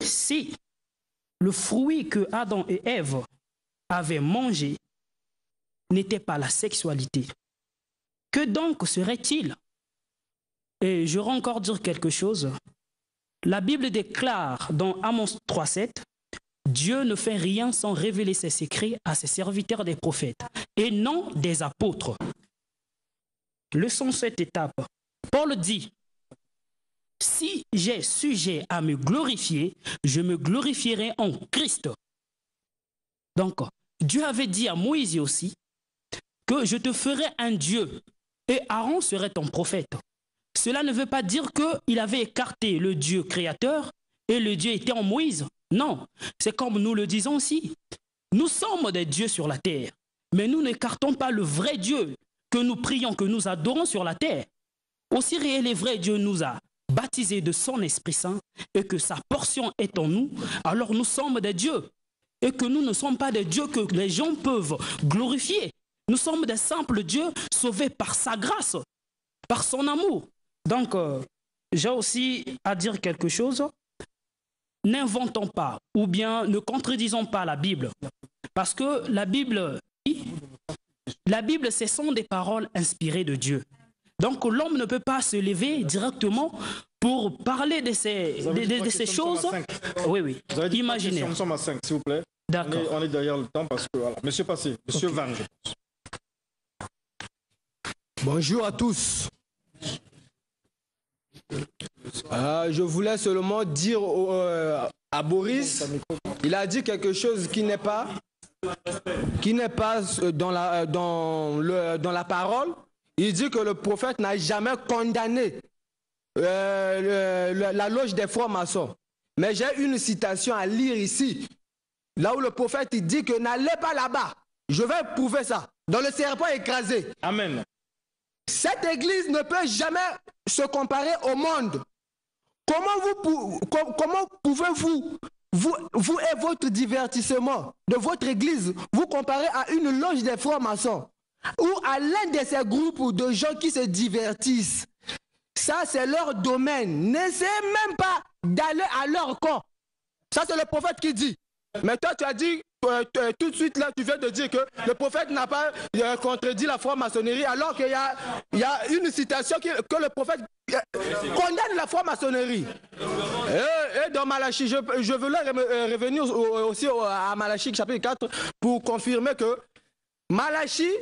Si le fruit que Adam et Ève avaient mangé n'était pas la sexualité, que donc serait-il? Et je vais encore dire quelque chose. La Bible déclare dans Amos 3,7, Dieu ne fait rien sans révéler ses secrets à ses serviteurs des prophètes et non des apôtres. Leçon cette étape. Paul dit, si j'ai sujet à me glorifier, je me glorifierai en Christ. Donc, Dieu avait dit à Moïse aussi que je te ferai un Dieu et Aaron serait ton prophète. Cela ne veut pas dire qu'il avait écarté le Dieu créateur et le Dieu était en Moïse. Non, c'est comme nous le disons aussi. Nous sommes des dieux sur la terre, mais nous n'écartons pas le vrai Dieu que nous prions, que nous adorons sur la terre. Aussi réel et vrai Dieu nous a baptisés de son Esprit Saint et que sa portion est en nous, alors nous sommes des dieux. Et que nous ne sommes pas des dieux que les gens peuvent glorifier. Nous sommes des simples dieux sauvés par sa grâce, par son amour. Donc, j'ai aussi à dire quelque chose. N'inventons pas ou bien ne contredisons pas la Bible. Parce que la Bible, ce sont des paroles inspirées de Dieu. Donc l'homme ne peut pas se lever directement pour parler de ces choses. Oui, oui. Imaginez. Nous sommes à 5, s'il vous plaît. D'accord. On est derrière le temps parce que, voilà. Monsieur Passé, Monsieur Van, je pense. Bonjour à tous. Je voulais seulement dire à Boris, il a dit quelque chose qui n'est pas dans la parole. Il dit que le prophète n'a jamais condamné la loge des francs-maçons. Mais j'ai une citation à lire ici, là où le prophète il dit que n'allez pas là-bas. Je vais prouver ça. Dans le serpent écrasé. Amen. Cette église ne peut jamais se comparer au monde. Comment pouvez-vous, vous et votre divertissement de votre église, vous comparer à une loge des francs-maçons ou à l'un de ces groupes de gens qui se divertissent? Ça, c'est leur domaine. N'essayez même pas d'aller à leur camp. Ça, c'est le prophète qui dit. Mais toi, tu as dit, tout de suite là, tu viens de dire que le prophète n'a pas contredit la franc-maçonnerie, alors qu'il y a une citation que le prophète condamne la franc-maçonnerie. Et dans Malachie, je voulais revenir aussi à Malachie chapitre 4 pour confirmer que Malachie,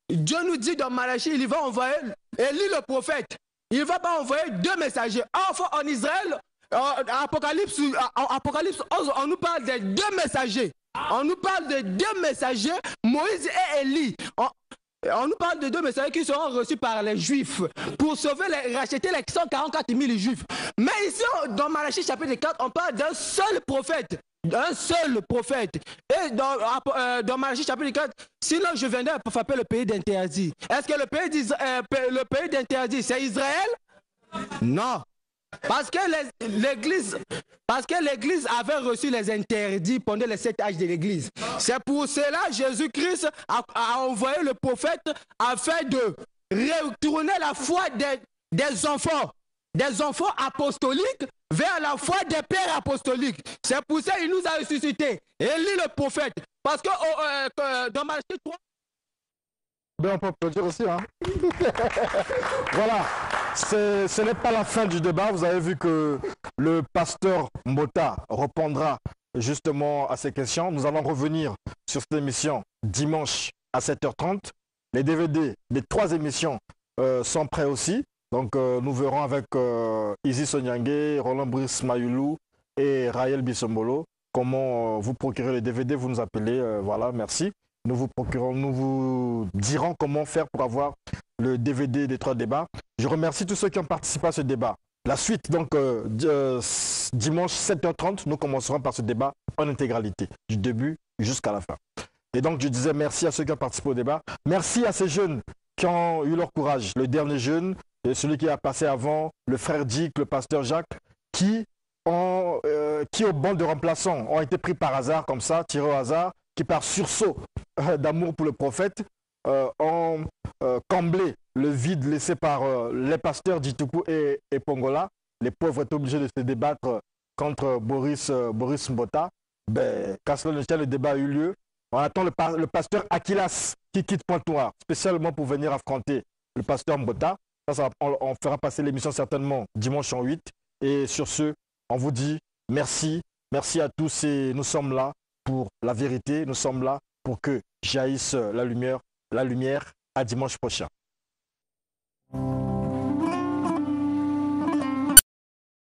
Dieu nous dit dans Malachie, il va envoyer Élie le prophète. Il ne va pas envoyer 2 messagers. Enfin, en Israël, Apocalypse 11, on nous parle de 2 messagers. On nous parle de 2 messagers, Moïse et Élie. On nous parle de 2 messagers qui seront reçus par les Juifs pour racheter les 144 000 Juifs. Mais ici, dans Malachie chapitre 4, on parle d'un seul prophète. D'un seul prophète. Et dans Malachie chapitre 4, sinon je viendrai pour frapper le pays d'interdit. Est-ce que le pays d'interdit, c'est Israël? Non. Parce que l'Église avait reçu les interdits pendant les 7 âges de l'Église. C'est pour cela que Jésus-Christ a envoyé le prophète afin de retourner la foi des enfants. des enfants apostoliques vers la foi des pères apostoliques. C'est pour ça qu'il nous a ressuscité. Élie le prophète. Parce que dans Malachie 3... Ben, on peut applaudir aussi, hein. Voilà, ce n'est pas la fin du débat. Vous avez vu que le pasteur Mbota répondra justement à ces questions. Nous allons revenir sur cette émission dimanche à 7h30. Les DVD des 3 émissions sont prêts aussi. Donc nous verrons avec Isis Onyangue, Roland Brice Mayulu et Raël Bissombolo comment vous procurer les DVD. Vous nous appelez, voilà, merci. Nous vous dirons comment faire pour avoir le DVD des 3 débats. Je remercie tous ceux qui ont participé à ce débat. La suite, donc, dimanche 7h30, nous commencerons par ce débat en intégralité, du début jusqu'à la fin. Et donc, je disais merci à ceux qui ont participé au débat. Merci à ces jeunes qui ont eu leur courage. Le dernier jeune, et celui qui a passé avant, le frère Dick, le pasteur Jacques, qui au banc de remplaçants ont été pris par hasard, comme ça, tirés au hasard, qui par sursaut d'amour pour le prophète ont comblé le vide laissé par les pasteurs d'Ituku et Pongola. Les pauvres étaient obligés de se débattre contre Boris Mbota. Ben, quand le débat a eu lieu, on attend le pasteur Akilas qui quitte Pointe-Noire, spécialement pour venir affronter le pasteur Mbota. On fera passer l'émission certainement dimanche en 8. Et sur ce, on vous dit merci. Merci à tous et nous sommes là pour la vérité. Nous sommes là pour que jaillisse la lumière à dimanche prochain.